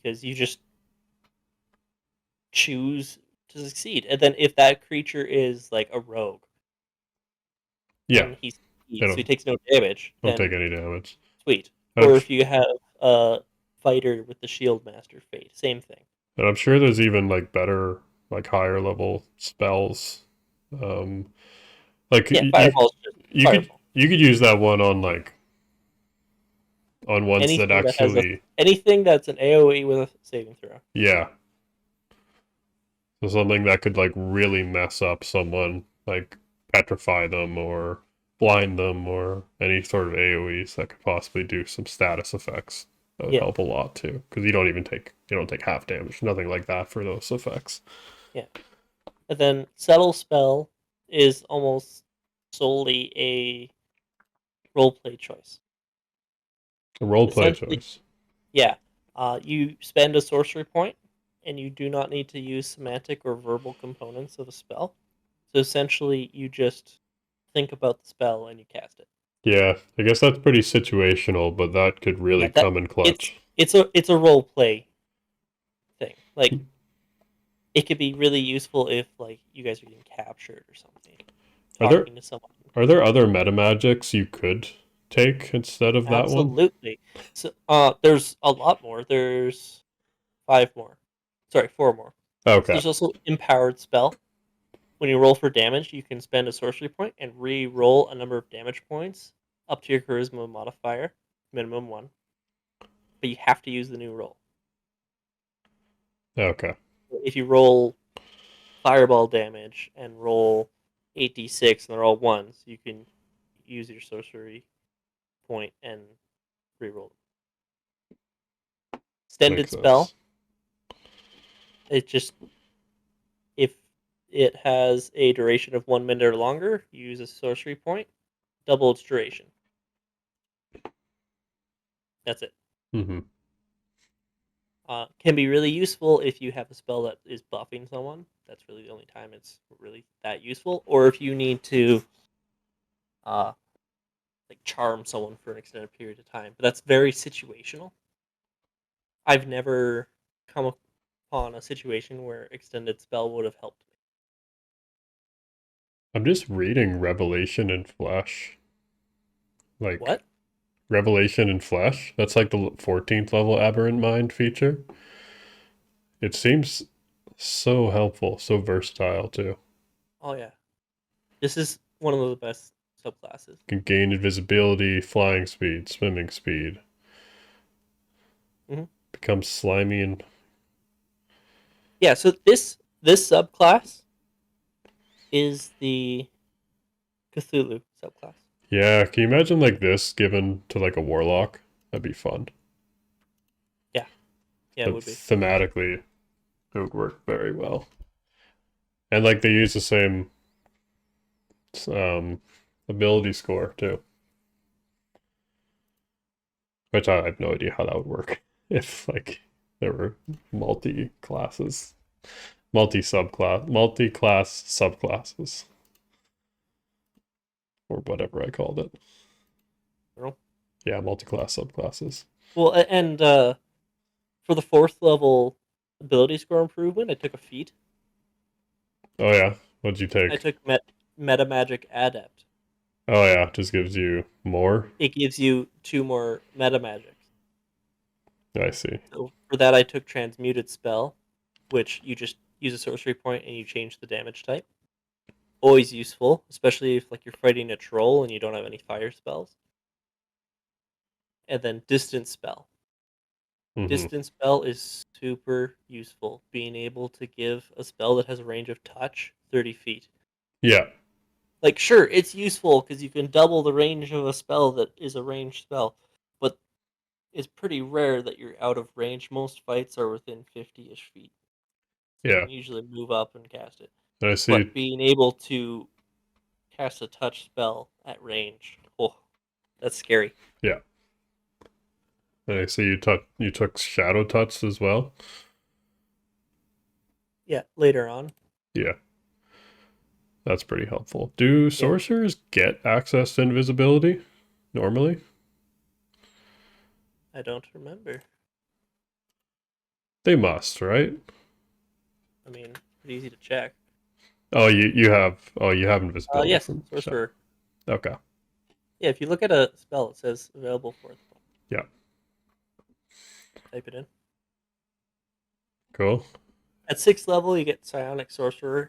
because you just choose to succeed. And then if that creature is like a rogue Yeah. and he They succeeds, so he takes no damage, don't take then any damage. sweet. And Or if you have a fighter with the shield master fate, same thing. I'm sure there's even like better, like higher level spells. Um, like Yeah, fireball's just fireball. you could use that one on like on ones that Anything that has actually anything that's an AoE with a saving throw. yeah. So something that could like really mess up someone, like petrify them or blind them or any sort of AoEs that could possibly do some status effects. That would Yeah, help a lot too, because you don't take half damage, nothing like that for those effects. yeah. And then settle spell is almost solely a roleplay choice. A role play Essentially, choice. yeah. You spend a sorcery point, and you do not need to use semantic or verbal components of a spell. So essentially, you just think about the spell and you cast it. Yeah, I guess that's pretty situational, but that could really Yeah, that come in clutch. it's a role play thing. Like it could be really useful if like you guys are getting captured or something, Are there talking to someone. are there other meta magics you could take instead of that one? Absolutely. So there's a lot more. There's five more. Sorry, four more. So Okay. there's also empowered spell. When you roll for damage, you can spend a sorcery point and re-roll a number of damage points up to your charisma modifier, minimum one. But you have to use the new roll. Okay. If you roll fireball damage and roll 8d6 and they're all ones, you can use your sorcery point and re-roll. Extended Makes spell. sense. It just if it has a duration of 1 minute or longer, you use a sorcery point, double its duration. That's it. Mm-hmm. Can be really useful if you have a spell that is buffing someone. That's really the only time it's really that useful. Or if you need to uh, like charm someone for an extended period of time. But that's very situational. I've never come upon a situation where extended spell would have helped me. I'm just reading Revelation in Flesh. Like What? Revelation in Flesh. That's like the 14th level Aberrant Mind feature. It seems so helpful, so versatile too. Oh yeah, this is one of the best subclasses. Can gain invisibility, flying speed, swimming speed. Hmm. Become slimy and Yeah, so this subclass is the Cthulhu subclass. yeah. Can you imagine like this given to like a warlock? That'd be fun. Yeah, yeah, it But would be. thematically, it would work very well. And like they use the same um, ability score too, which I have no idea how that would work if like there were multi classes, multi class subclasses, or whatever I called it. You know? Yeah, multi class subclasses. Well, and for the fourth level ability score improvement, I took a feat. Oh yeah, what'd you I take? took Meta Magic Adept. Oh yeah, just gives you more. It gives you two more meta magics. I see. So for that, I took Transmuted Spell, which you just use a sorcery point and you change the damage type. Always useful, especially if like you're fighting a troll and you don't have any fire spells. And then Distance Spell. Mm-hmm. Distance Spell is super useful, being able to give a spell that has a range of touch 30 feet. Yeah, Like, sure, it's useful because you can double the range of a spell that is a ranged spell, but it's pretty rare that you're out of range. Most fights are within 50-ish feet, so you yeah. can usually move up and cast it. And I But see. being able to cast a touch spell at range, oh, that's scary. Yeah, and I see you took shadow touch as well. Yeah, later on. Yeah, that's pretty helpful. Do Yeah, sorcerers get access to invisibility normally? I don't remember. They must, right? I mean, pretty easy to check. Oh, you have invisibility Yes, from shadow. sorcerer. Okay. Yeah, if you look at a spell, it says available for it. Yeah. Type it in. Cool. At 6th level, you get Psionic Sorcery.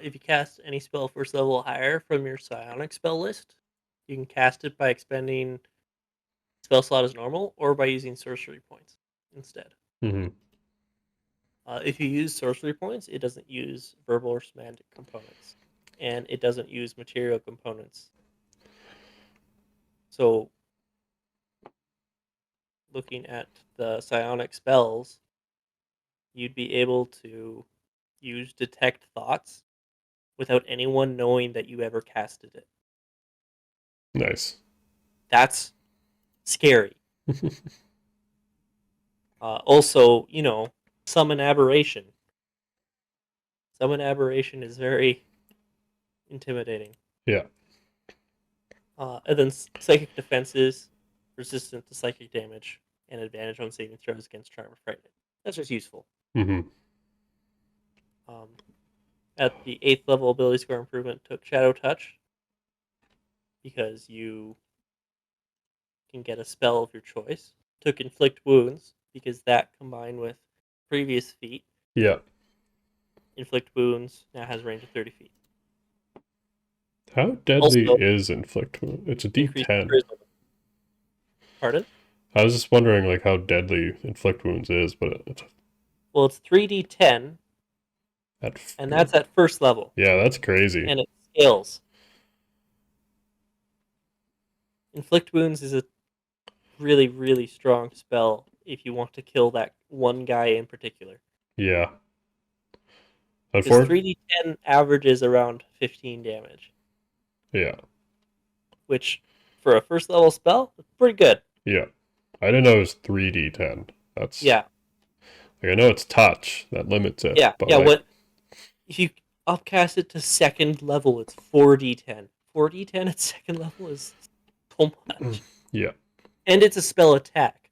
If you cast any spell first level or higher from your Psionic spell list, you can cast it by expending spell slot as normal or by using sorcery points instead. Mm-hmm. If you use sorcery points, it doesn't use verbal or semantic components, and it doesn't use material components. So, looking at the psionic spells, you'd be able to use detect thoughts without anyone knowing that you ever casted it. Nice. That's scary. Also, summon aberration. Summon aberration is very intimidating. Yeah. And then psychic defenses, resistant to psychic damage, and advantage on saving throws against charm or frightened. That's just useful. Mm-hmm. At the 8th level ability score improvement, took Shadow Touch because you can get a spell of your choice. Took Inflict Wounds because that combined with previous feat, Yeah. Inflict Wounds now has range of 30 feet. How deadly Also, is Inflict Wound? It's a increased D10. charisma. Pardon? I was just wondering like how deadly Inflict Wounds is, but it's Well, it's 3d10, at and that's at first level, yeah, that's crazy. and it scales. Inflict Wounds is a really, really strong spell if you want to kill that one guy in particular. Yeah. Because Unfortunately, 3d10 averages around 15 damage, yeah. which for a first level spell, is pretty good. Yeah. I didn't know it was 3d10. That's Yeah, like I know it's touch that limits it, yeah, but yeah. like What if you upcast it to second level? It's 4d10. 4d10 at second level is so much, yeah. and it's a spell attack,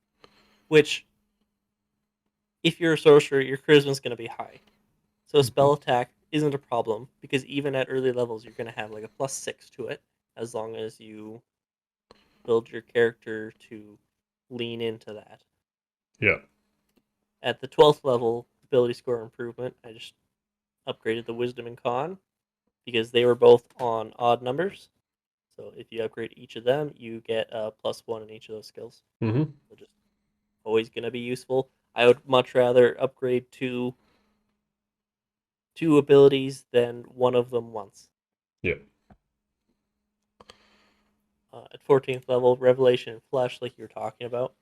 which if you're a sorcerer, your charisma is going to be high. So spell attack isn't a problem because even at early levels, you're going to have like a +6 to it as long as you build your character to lean into that. Yeah. At the 12th level ability score improvement, I just upgraded the wisdom and con because they were both on odd numbers. So if you upgrade each of them, you get a +1 in each of those skills. Mm-hmm. So just always going to be useful. I would much rather upgrade two abilities than one of them once. Yeah. At 14th level, Revelation and Flesh, like you were talking about.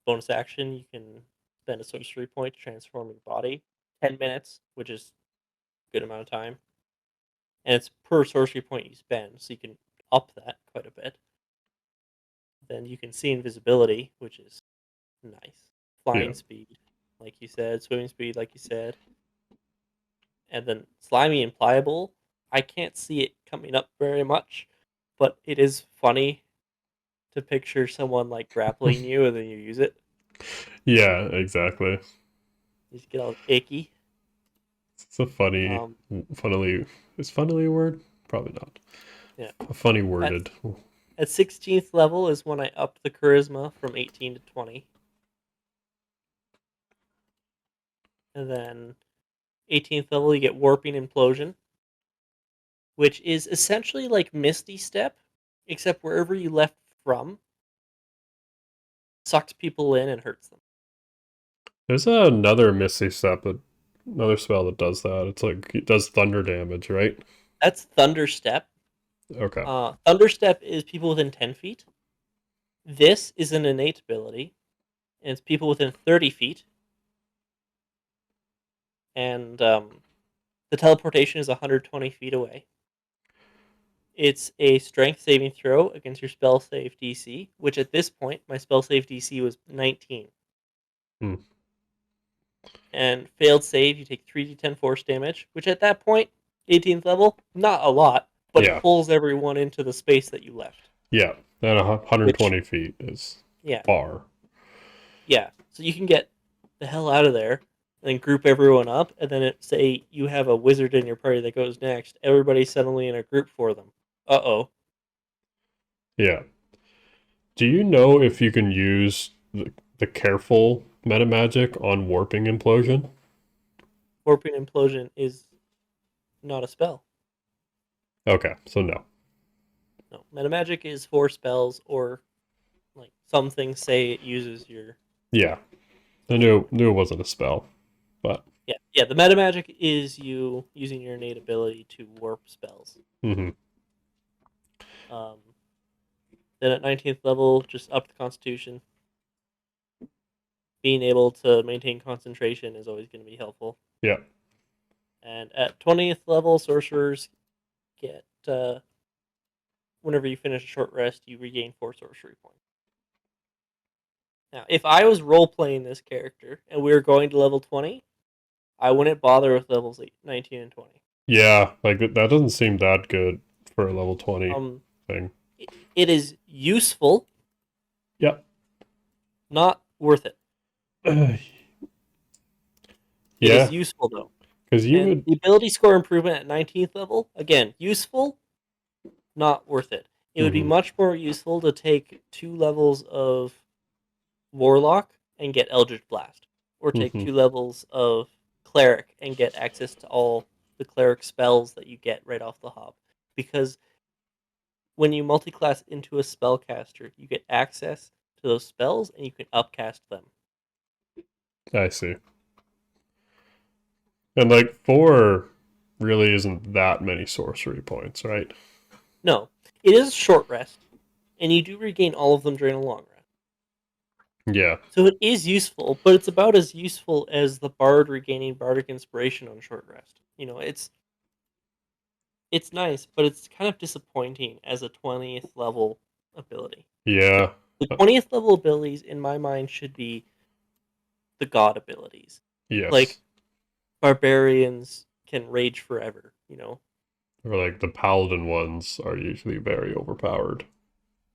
Bonus action, you can spend a sorcery point to transform your body. 10 minutes, which is a good amount of time. And it's per sorcery point you spend, so you can up that quite a bit. Then you can see invisibility, which is nice. Yeah. Flying speed, like you said. Swimming speed, like you said. And then slimy and pliable. I can't see it coming up very much, but it is funny to picture someone like grappling you and then you use it. Yeah, exactly. You just get all icky. It's a funny Um, funnily is funnily a word? Probably not. yeah. A funny At worded. at 16th level is when I upped the charisma from 18 to 20. And then 18th level you get warping implosion, which is essentially like Misty Step, except wherever you left from sucks people in and hurts them. There's another Misty Step another spell that does that. It's like it does thunder damage, right? That's Thunder Step. Okay. Thunder Step is people within 10 feet. This is an innate ability, and it's people within 30 feet. And the teleportation is 120 feet away. It's a strength saving throw against your spell save DC, which at this point, my spell save DC was 19. Hmm. And failed save, you take 3d10 force damage, which at that point, 18th level, not a lot, but it Yeah. pulls everyone into the space that you left. Yeah. And Which, 120 feet is yeah, far. yeah. So you can get the hell out of there and then group everyone up, and then say you have a wizard in your party that goes next. Everybody's suddenly in a group for them. Uh-oh. Yeah. Do you know if you can use the careful meta magic on warping implosion? Warping Implosion is not a spell. Okay, so no. No. Metamagic is for spells or like some things say it uses your Yeah. I using knew it wasn't a spell, but yeah, the metamagic is you using your innate ability to warp spells. mm-hmm. Um, then at 19th level, just up the constitution. Being able to maintain concentration is always going to be helpful. Yeah. And at 20th level, sorcerers get whenever you finish a short rest, you regain 4 sorcery points. Now, if I was role playing this character and we were going to level 20, I wouldn't bother with levels 19 and 20. Yeah, like that doesn't seem that good for a level 20 Um, thing. it is useful, Yeah. not worth it. It is Yeah, useful though. because you And would. the ability score improvement at 19th level, again, useful, not worth it. It would be Mhm, much more useful to take 2 levels of Warlock and get Eldritch Blast, or take mhm. 2 levels of Cleric and get access to all the Cleric spells that you get right off the hop. Because when you multiclass into a spellcaster, you get access to those spells and you can upcast them. I see. And like 4 really isn't that many sorcery points, right? No, it is a short rest, and you do regain all of them during a long rest. Yeah. So it is useful, but it's about as useful as the bard regaining bardic inspiration on short rest. It's nice, but it's kind of disappointing as a 20th level ability. Yeah. The 20th level abilities in my mind should be the god abilities. Like Yes. barbarians can rage forever. Or like the paladin ones are usually very overpowered.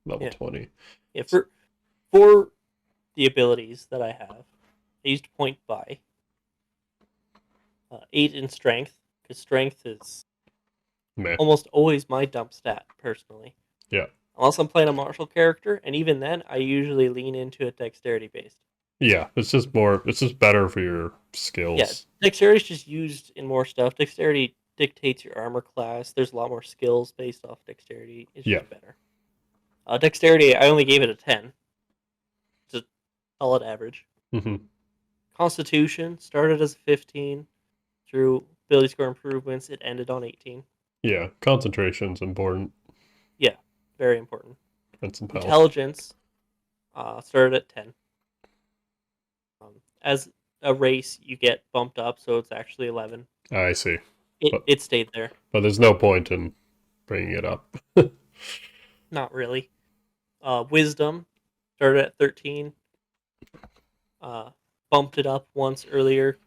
Level Yeah. 20. Yeah, for the abilities that I have, I used point by 8 in strength, because strength is Meh. almost always my dump stat personally. Yeah. Unless I'm playing a martial character, and even then, I usually lean into a dexterity based. Yeah. It's just better for your Yeah, skills. dexterity is just used in more stuff. Dexterity dictates your armor class. There's a lot more skills based off dexterity. It's Yeah. just better. Dexterity, I only gave it a 10. It's a solid average. Hmm. Constitution started as a 15. Through ability score improvements, it ended on 18. Yeah. Concentration's important. Yeah, very important. And some health. Intelligence started at 10. As a race, you get bumped up, so it's actually 11. I see. It, But it stayed there. but there's no point in bringing it up. Not really. Wisdom started at 13. Uh, Bumped it up once earlier,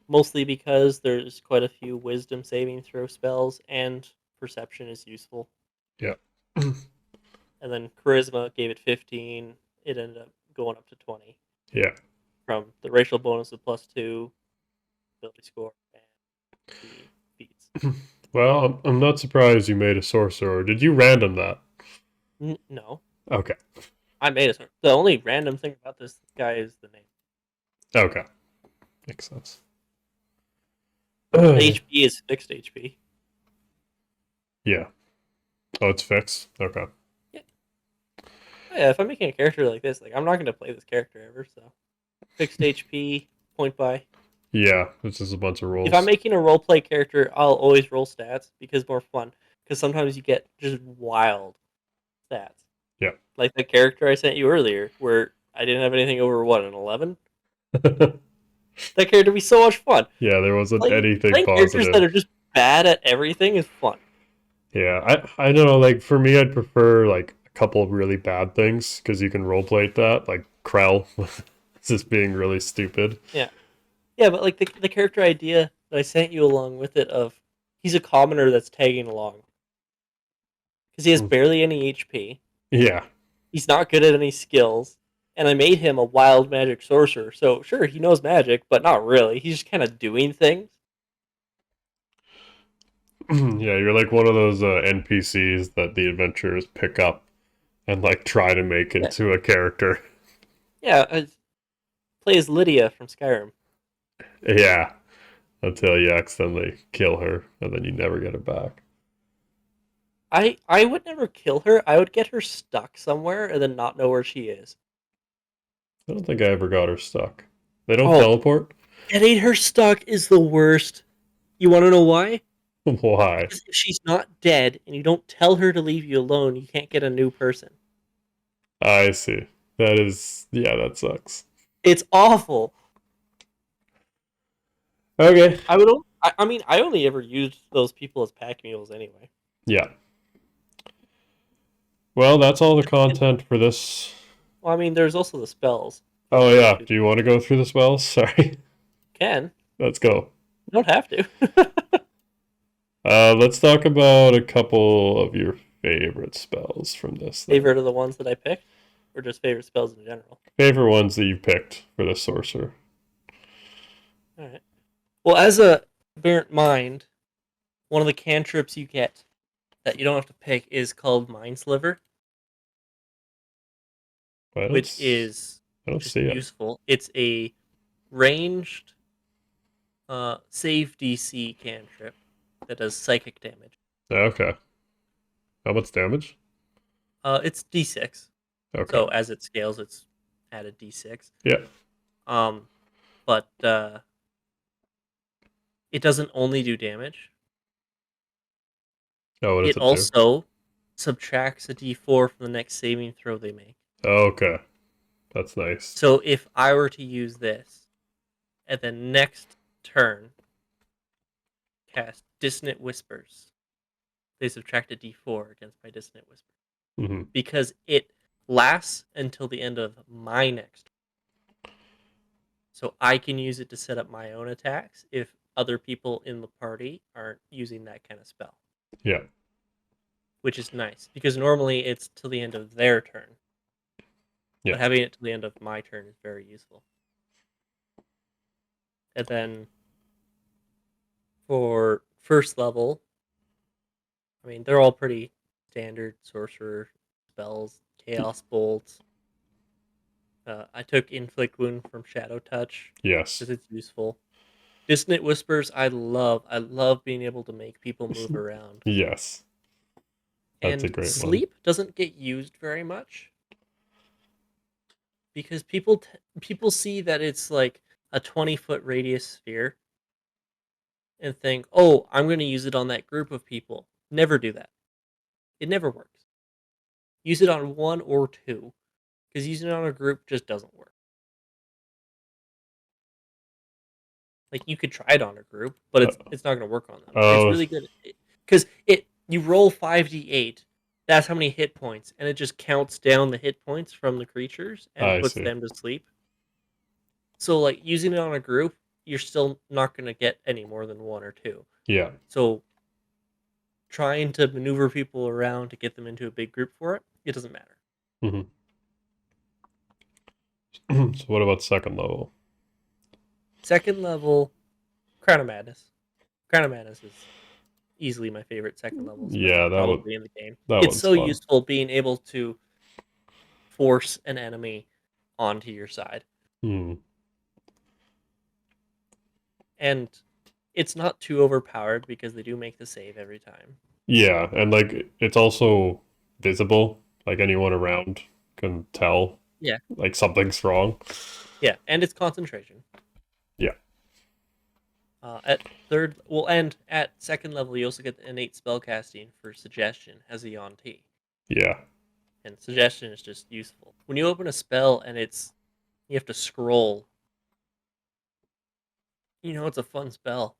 mostly because there's quite a few wisdom saving throw spells, and perception is useful. Yeah. And then charisma gave it 15. It ended up going up to 20 Yeah. from the racial bonus of +2, ability score, and the feats. Well, I'm not surprised you made a sorcerer. Did you random that? No, Okay. I made it. The only random thing about this guy is the name. Okay. Makes sense. The HP is fixed HP. Yeah. Oh, it's fixed? Okay. Yeah. Oh, yeah, if I'm making a character like this, like I'm not going to play this character ever, so fixed HP, point by. Yeah, it's just a bunch of If I'm rolls. making a roleplay character, I'll always roll stats because more fun. Because sometimes you get just wild stats. Yeah. Like the character I sent you earlier, where I didn't have anything over what, an 11. That character would be so much fun. Yeah, there wasn't Playing anything playing characters that positive. are just bad at everything is fun. Yeah, I don't know. Like for me, I'd prefer like a couple of really bad things because you can roleplay that, like Krell, just being really stupid. Yeah, yeah, but like the character idea that I sent you along with it of he's a commoner that's tagging along because he has Mm. barely any HP. Yeah, He's not good at any skills, and I made him a wild magic sorcerer. So sure, he knows magic, but not really. He's just kind of doing things. yeah, you're like one of those NPCs that the adventurers pick up and like try to make Yeah, into a character. yeah. I play as Lydia from Skyrim. Yeah, until you accidentally kill her and then you never get it back. I would never kill her. I would get her stuck somewhere and then not know where she is. I don't think I ever got her stuck. They don't Oh, teleport? getting her stuck is the worst. You want to know why? Why? Because if she's not dead and you don't tell her to leave you alone, you can't get a new person. I see. That is, yeah, that sucks. It's awful. Okay. I mean, I only ever used those people as pack mules anyway. Yeah. Well, that's all the content for this. Well, I mean, there's also the spells. Oh Go yeah. through. Do you want to go through the spells? Sorry. Can. Let's go. You don't have to. Let's talk about a couple of your favorite spells from this then. Favorite of the ones that I picked, or just favorite spells in general? Favorite ones that you picked for the sorcerer. All right. Well, as a aberrant mind, one of the cantrips you get that you don't have to pick is called Mind Sliver, I which don't. is I don't just see it. useful. It's a ranged save DC cantrip that does psychic damage. Okay. How much damage? It's D6, Okay. so as it scales, it's added D6. Yeah. Um, but it doesn't only do damage. Oh, what does It it do? also subtracts a D4 from the next saving throw they make. Okay. That's nice. So if I were to use this at the next turn, cast Dissonant Whispers, they subtract a D4 against my Dissonant Whisper Hmm. because it lasts until the end of my next. So I can use it to set up my own attacks if other people in the party aren't using that kind of spell, Yeah. which is nice because normally it's till the end of their turn, Yeah. but having it till the end of my turn is very useful. And then for first level, I mean, they're all pretty standard sorcerer spells, Chaos Bolt. I took Inflict Wound from Shadow Touch Yes. because it's useful. Dissonant Whispers, I love. I love being able to make people move around. Yes. That's a And great one. Sleep doesn't get used very much because people see that it's like a 20-foot radius sphere and think, "Oh, I'm going to use it on that group of people." Never do that. It never works. Use it on one or two because using it on a group just doesn't work. Like you could try it on a group, but Uh, it's not going to work on them. It's oh, really good because it you roll 5d8. That's how many hit points, and it just counts down the hit points from the creatures and I puts see. them to sleep. So like using it on a group, you're still not going to get any more than one or two. Yeah. So trying to maneuver people around to get them into a big group for it, it doesn't matter. Hmm. So what about second level? Second level, Crown of Madness. Crown of Madness is easily my favorite second level spell, Yeah, probably in the game. that It's one's so fun. useful being able to force an enemy onto your side. Hmm. And it's not too overpowered because they do make the save every time. Yeah, and like it's also visible. Like anyone around can tell Yeah. like something's wrong. Yeah, and it's concentration. Yeah. At third, well, and at second level, you also get the innate spellcasting for suggestion as a Yuan-Ti. Yeah. And suggestion is just useful. When you open a spell and you have to scroll, it's a fun spell.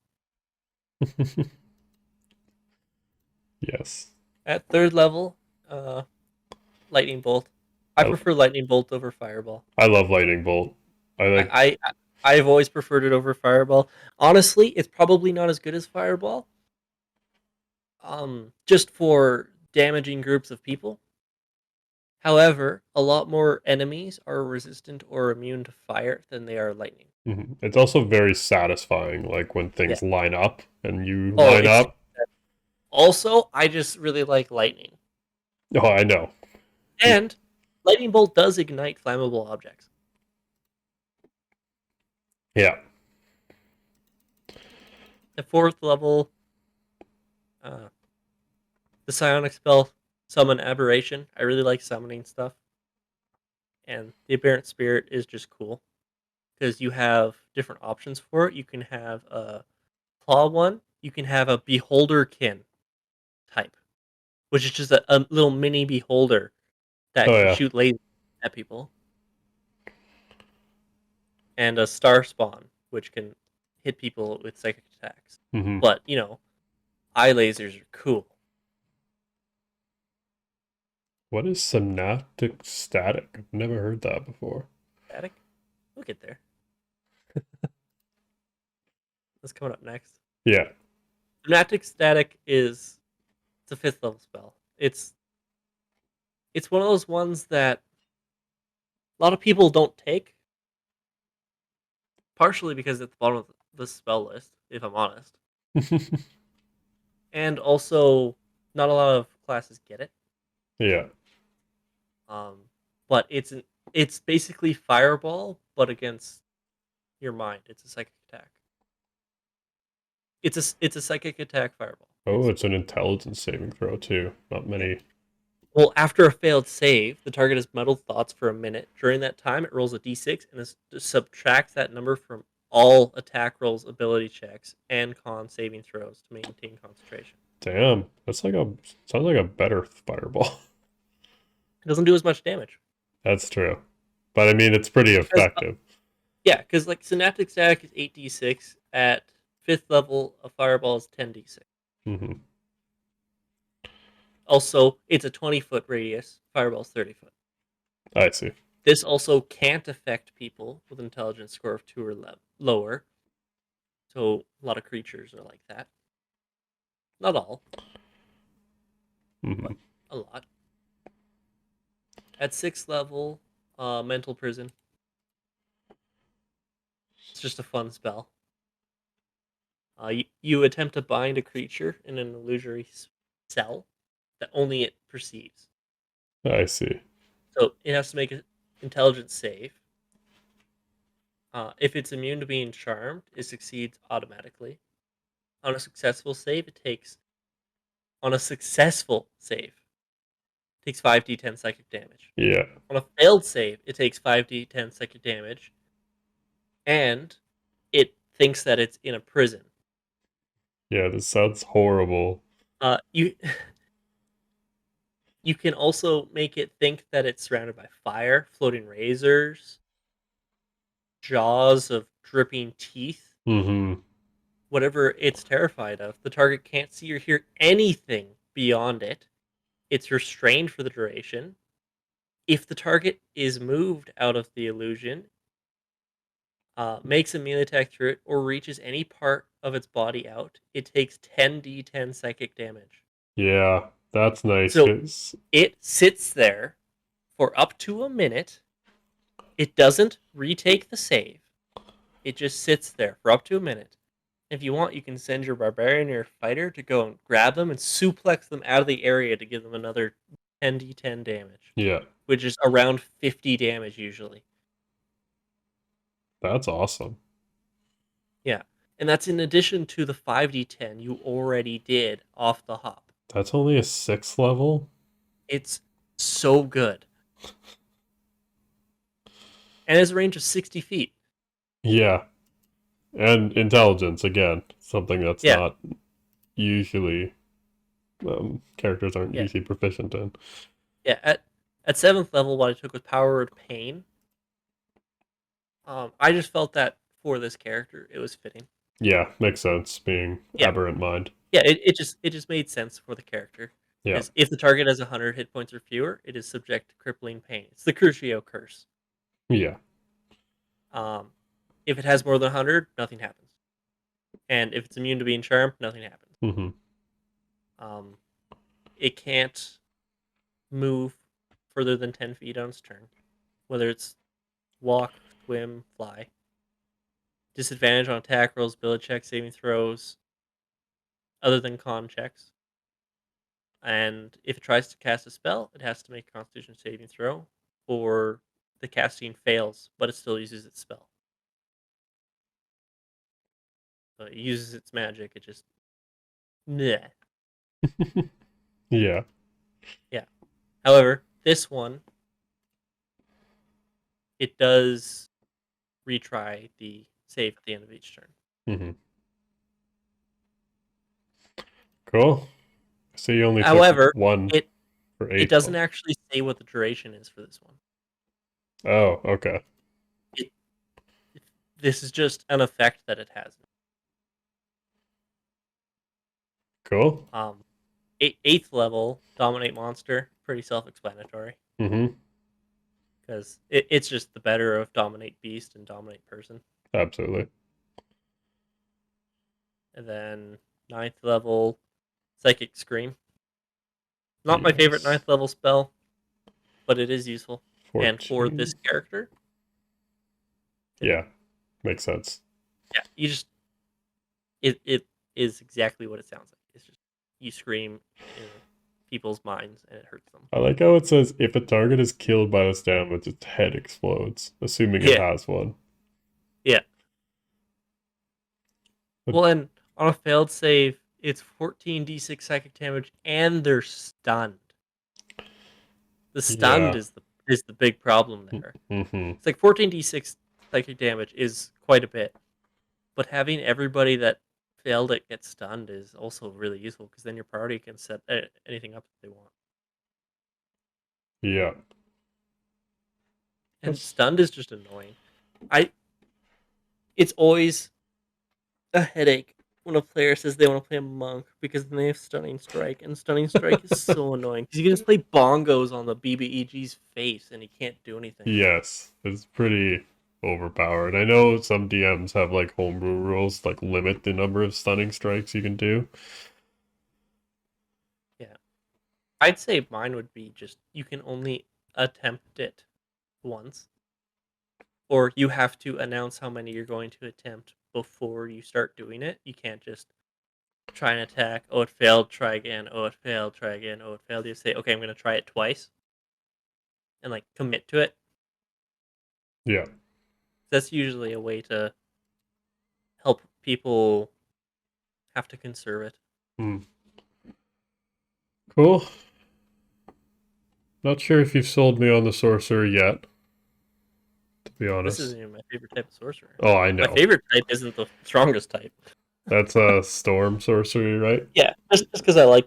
Yes. At third level, uh, Lightning Bolt. I I prefer Lightning Bolt over Fireball. I love lightning bolt. I like I've always preferred it over Fireball. Honestly, it's probably not as good as Fireball. Just for damaging groups of people. However, a lot more enemies are resistant or immune to fire than they are lightning. it's also very satisfying like when Yeah. things line up and you Oh, line it's up. also I just really like lightning. Oh, I know. And lightning bolt does ignite flammable objects. Yeah. At fourth level, uh, the psionic spell summon aberration. I really like summoning stuff. And the aberrant spirit is just cool because you have different options for it. You can have a claw one, you can have a beholderkin type, which is just a little mini beholder that Oh can yeah. shoot lasers at people, and a star spawn, which can hit people with psychic attacks. Hmm. But eye lasers are cool. What is synaptic static? I've never heard that before. Static? We'll get there. That's coming up next. Yeah. Kinetic Static is it's a 5th level spell. It's one of those ones that a lot of people don't take, partially because it's at the bottom of the spell list, if I'm honest, and also not a lot of classes get it. Yeah. Um, but it's basically Fireball, but against your mind. It's a psychic attack. It's a psychic attack Fireball. Oh, it's an intelligence saving throw too. Not many. Well, after a failed save, the target has muddled thoughts for a minute. During that time, it rolls a d6 and subtracts that number from all attack rolls, ability checks, and con saving throws to maintain concentration. Damn, that's like a sounds like a better fireball. It doesn't do as much damage. That's true, but I mean it's pretty effective. Yeah, because like Synaptic Static is 8d6 at 5th level. A Fireball is 10d6. Mm-hmm. Also, it's a 20-foot radius. Fireball's 30-foot. I see. This also can't affect people with intelligence score of 2 or lower. So a lot of creatures are like that. Not all, Mm-hmm. but a lot. At 6th level, Mental Prison. It's just a fun spell. You attempt to bind a creature in an illusory cell that only it perceives. I see. So it has to make an intelligence save. If it's immune to being charmed, it succeeds automatically. On a successful save, it takes 5d10 psychic damage. Yeah. On a failed save, it takes 5d10 psychic damage, and it thinks that it's in a prison. Yeah, this sounds horrible. You you can also make it think that it's surrounded by fire, floating razors, jaws of dripping teeth, Mm-hmm. whatever it's terrified of. The target can't see or hear anything beyond it. It's restrained for the duration. If the target is moved out of the illusion, makes a melee attack through it, or reaches any part of its body out, it takes 10d10 psychic damage. Yeah, that's nice. So it sits there for up to a minute. It doesn't retake the save. It just sits there for up to a minute. If you want, you can send your barbarian or your fighter to go and grab them and suplex them out of the area to give them another 10d10 damage, Yeah, which is around 50 damage usually. that's awesome. Yeah. And that's in addition to the 5d10 you already did off the hop. That's only a 6th level? It's so good. And has a range of 60 feet. Yeah. And intelligence, again, something that's Yeah. not usually characters aren't Yeah. usually proficient in. Yeah, at 7th level, what I took was Power Word Pain. I just felt that for this character, it was fitting. Yeah, makes sense, being aberrant mind. Yeah, it just made sense for the character. Yeah. Because if the target has 100 hit points or fewer, it is subject to crippling pain. It's the Crucio curse. Yeah. If it has more than 100, nothing happens. And if it's immune to being charmed, nothing happens. Mm-hmm. It can't move further than 10 feet on its turn, whether it's walk, swim, fly. Disadvantage on attack rolls, ability checks, saving throws, other than con checks. And if it tries to cast a spell, it has to make a Constitution saving throw, or the casting fails, but it still uses its spell. So it uses its magic. It just, meh. Yeah. Yeah. However, this one, it does retry the save at the end of each turn. Mm-hmm. Cool. So you only However, took one for 8. it doesn't actually say what the duration is for this one. Oh, okay. This is just an effect that it has. Cool. 8th level, Dominate Monster, pretty self-explanatory. Mm-hmm. because it's just the better of Dominate Beast and Dominate Person. Absolutely. And then 9th level, Psychic Scream. Not my favorite Yes. 9th level spell, but it is useful. And for 14. this character, Yeah, makes sense. yeah, you just it is exactly what it sounds like. It's just you scream in people's minds and it hurts them. I like how it says if a target is killed by this damage, its head explodes, assuming it Yeah, has one. yeah. But Well, and on a failed save, it's 14d6 psychic damage, and they're stunned. The stunned yeah. is the big problem there. Mm-hmm. It's like 14d6 psychic damage is quite a bit, but having everybody that failed it get stunned is also really useful because then your party can set anything up that they want. Yeah. And That's stunned is just annoying. I It's always a headache when a player says they want to play a monk because then they have stunning strike, and stunning strike is so annoying because you can just play bongos on the BBEG's face and he can't do anything. yes. It's pretty overpowered. I know some DMs have like homebrew rules, like limit the number of stunning strikes you can do. Yeah, I'd say mine would be just you can only attempt it once, or you have to announce how many you're going to attempt before you start doing it. You can't just try and attack. Oh, it failed. Try again. Oh, it failed. Try again. Oh, it failed. You say, okay, I'm going to try it twice and like commit to it. Yeah. That's usually a way to help people have to conserve it. Hmm. Cool. Not sure if you've sold me on the sorcerer yet, to be This honest. isn't even my favorite type of sorcerer. Oh, I My know. favorite type isn't the strongest type. That's a storm sorcery, right? Yeah, just because I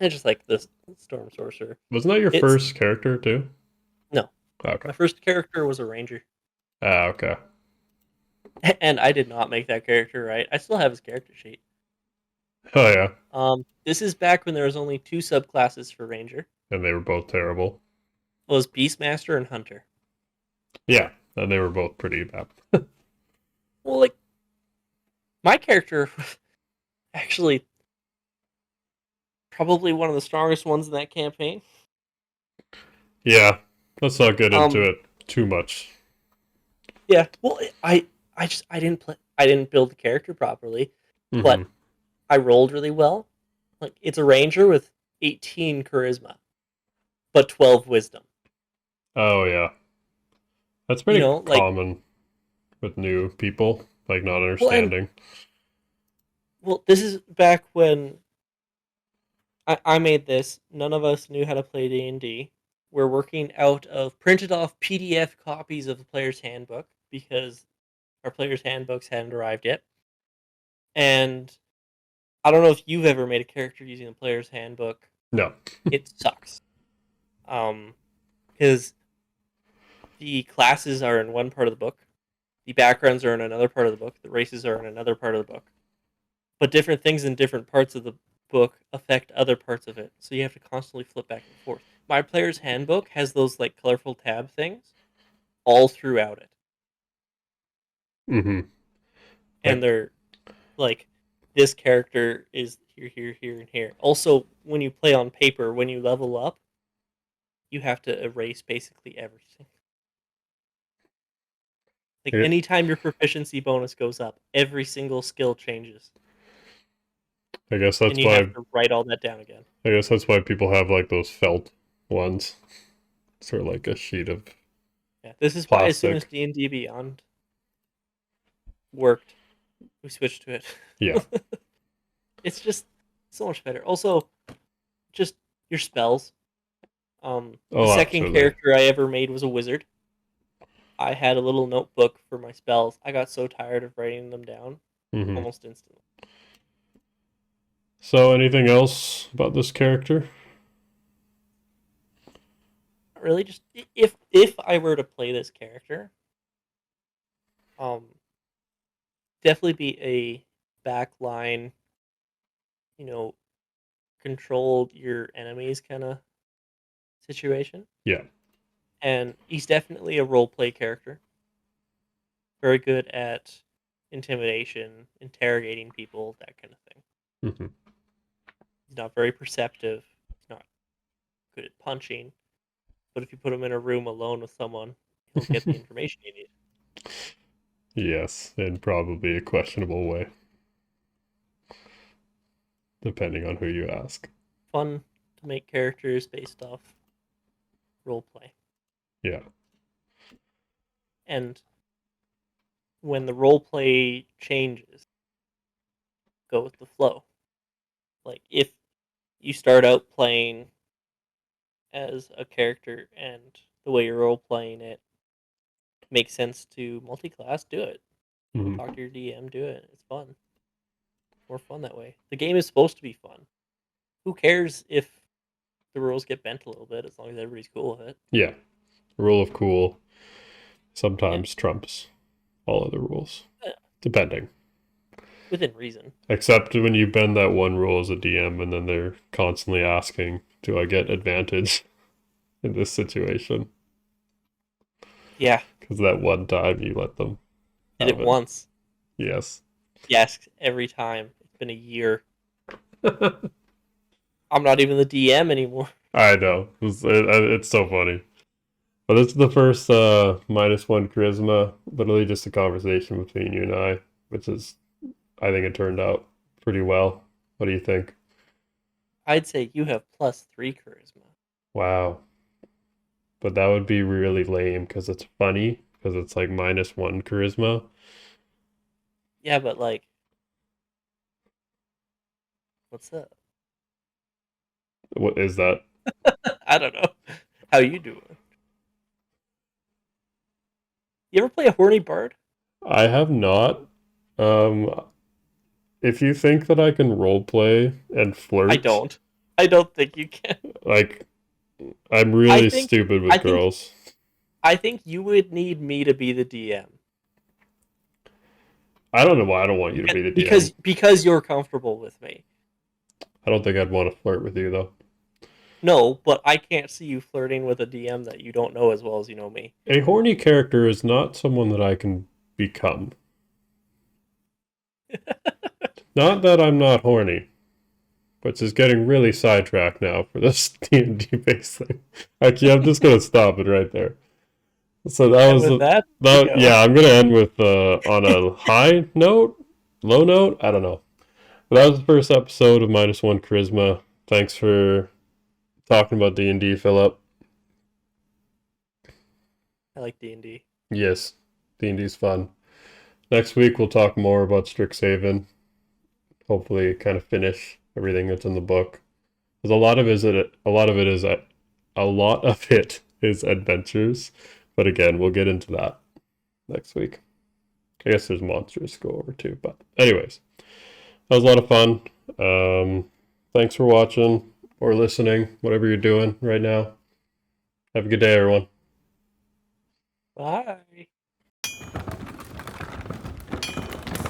just like this storm sorcerer. Wasn't that your It's first character too? no, Okay. my first character was a ranger, Ah, okay. and I did not make that character right. I still have his character sheet. Oh yeah. This is back when there was only two subclasses for ranger. And they were both terrible. It was Beastmaster and Hunter. Yeah, and they were both pretty bad. Well, like my character was actually probably one of the strongest ones in that campaign. Yeah, let's not get into Um, it too much. yeah. Well, I didn't play. I didn't build the character properly, Mm-hmm. but I rolled really well. Like it's a ranger with 18 charisma, but 12 wisdom. Oh yeah, that's You pretty know, like common with new people, like not well, and understanding. this is back when I made this. None of us knew how to play D&D. We're working out of printed off PDF copies of the player's handbook because our player's handbooks hadn't arrived yet. And I don't know if you've ever made a character using the player's handbook. No. It sucks. Because the classes are in one part of the book, the backgrounds are in another part of the book, the races are in another part of the book. But different things in different parts of the book affect other parts of it, so you have to constantly flip back and forth. My player's handbook has those like colorful tab things all throughout it, Mm-hmm. and Like, they're like this character is here, here, here, and here. Also, when you play on paper, when you level up, you have to erase basically everything. Like it, anytime your proficiency bonus goes up, every single skill changes, I guess and that's you have why. to write all that down again. I guess that's why people have like those felt ones. Sort of like a sheet of Yeah, this is why as soon as plastic. D&D Beyond worked, we switched to it. Yeah. It's just so much better. Also, just your spells. The Oh, second absolutely. character I ever made was a wizard. I had a little notebook for my spells. I got so tired of writing them down Mm-hmm. almost instantly. So, anything else about this character? Really, just if I were to play this character, um, definitely be a backline, you know, controlled your enemies kind of situation. Yeah. And he's definitely a role play character. Very good at intimidation, interrogating people, that kind of thing. Mm-hmm. He's not very perceptive. He's not good at punching. But if you put him in a room alone with someone, he'll get the information you need. Yes, in probably a questionable way, depending on who you ask. Fun to make characters based off role play. Yeah. And when the role play changes, go with the flow. Like if you start out playing as a character and the way you're role playing it makes sense to multi-class, do it. Mm-hmm. Talk to your DM, do it. It's fun. More fun that way. The game is supposed to be fun. Who cares if the rules get bent a little bit as long as everybody's cool with it? Yeah. Rule of cool sometimes trumps all other rules, depending. Within reason. Except when you bend that one rule as a DM and then they're constantly asking, do I get advantage in this situation? Yeah. Because that one time you let them Did it once. Yes. He asks every time. It's been a year. I'm not even the DM anymore. I know. It's so funny. But this is the first -1 charisma, literally just a conversation between you and I, which is, I think it turned out pretty well. What do you think? I'd say you have +3 charisma. Wow. But that would be really lame because it's funny, because it's like -1 charisma. Yeah, but like, what's that? What is that? I don't know. How you doing? You ever play a horny bard? I have not. Um, if you think that I can roleplay and flirt, I don't. I don't think you can. like, I'm really stupid with girls. I think you would need me to be the DM. I don't know why I don't want you to be the DM. Because you're comfortable with me. I don't think I'd want to flirt with you, though. No, but I can't see you flirting with a DM that you don't know as well as you know me. A horny character is not someone that I can become. Not that I'm not horny, which is getting really sidetracked now for this D&D based thing. Actually, I'm just gonna stop it right there. So that was yeah. I'm gonna end with on a high note, low note. I don't know. But that was the first episode of -1 charisma. Thanks for talking about D&D, Philip. I like D&D. Yes, D&D's fun. Next week we'll talk more about Strixhaven. Hopefully, kind of finish everything that's in the book. Because a lot of it is adventures. But again, we'll get into that next week. I guess there's monsters to go over too. But anyways, that was a lot of fun. Thanks for watching or listening, whatever you're doing right now. Have a good day, everyone. Bye.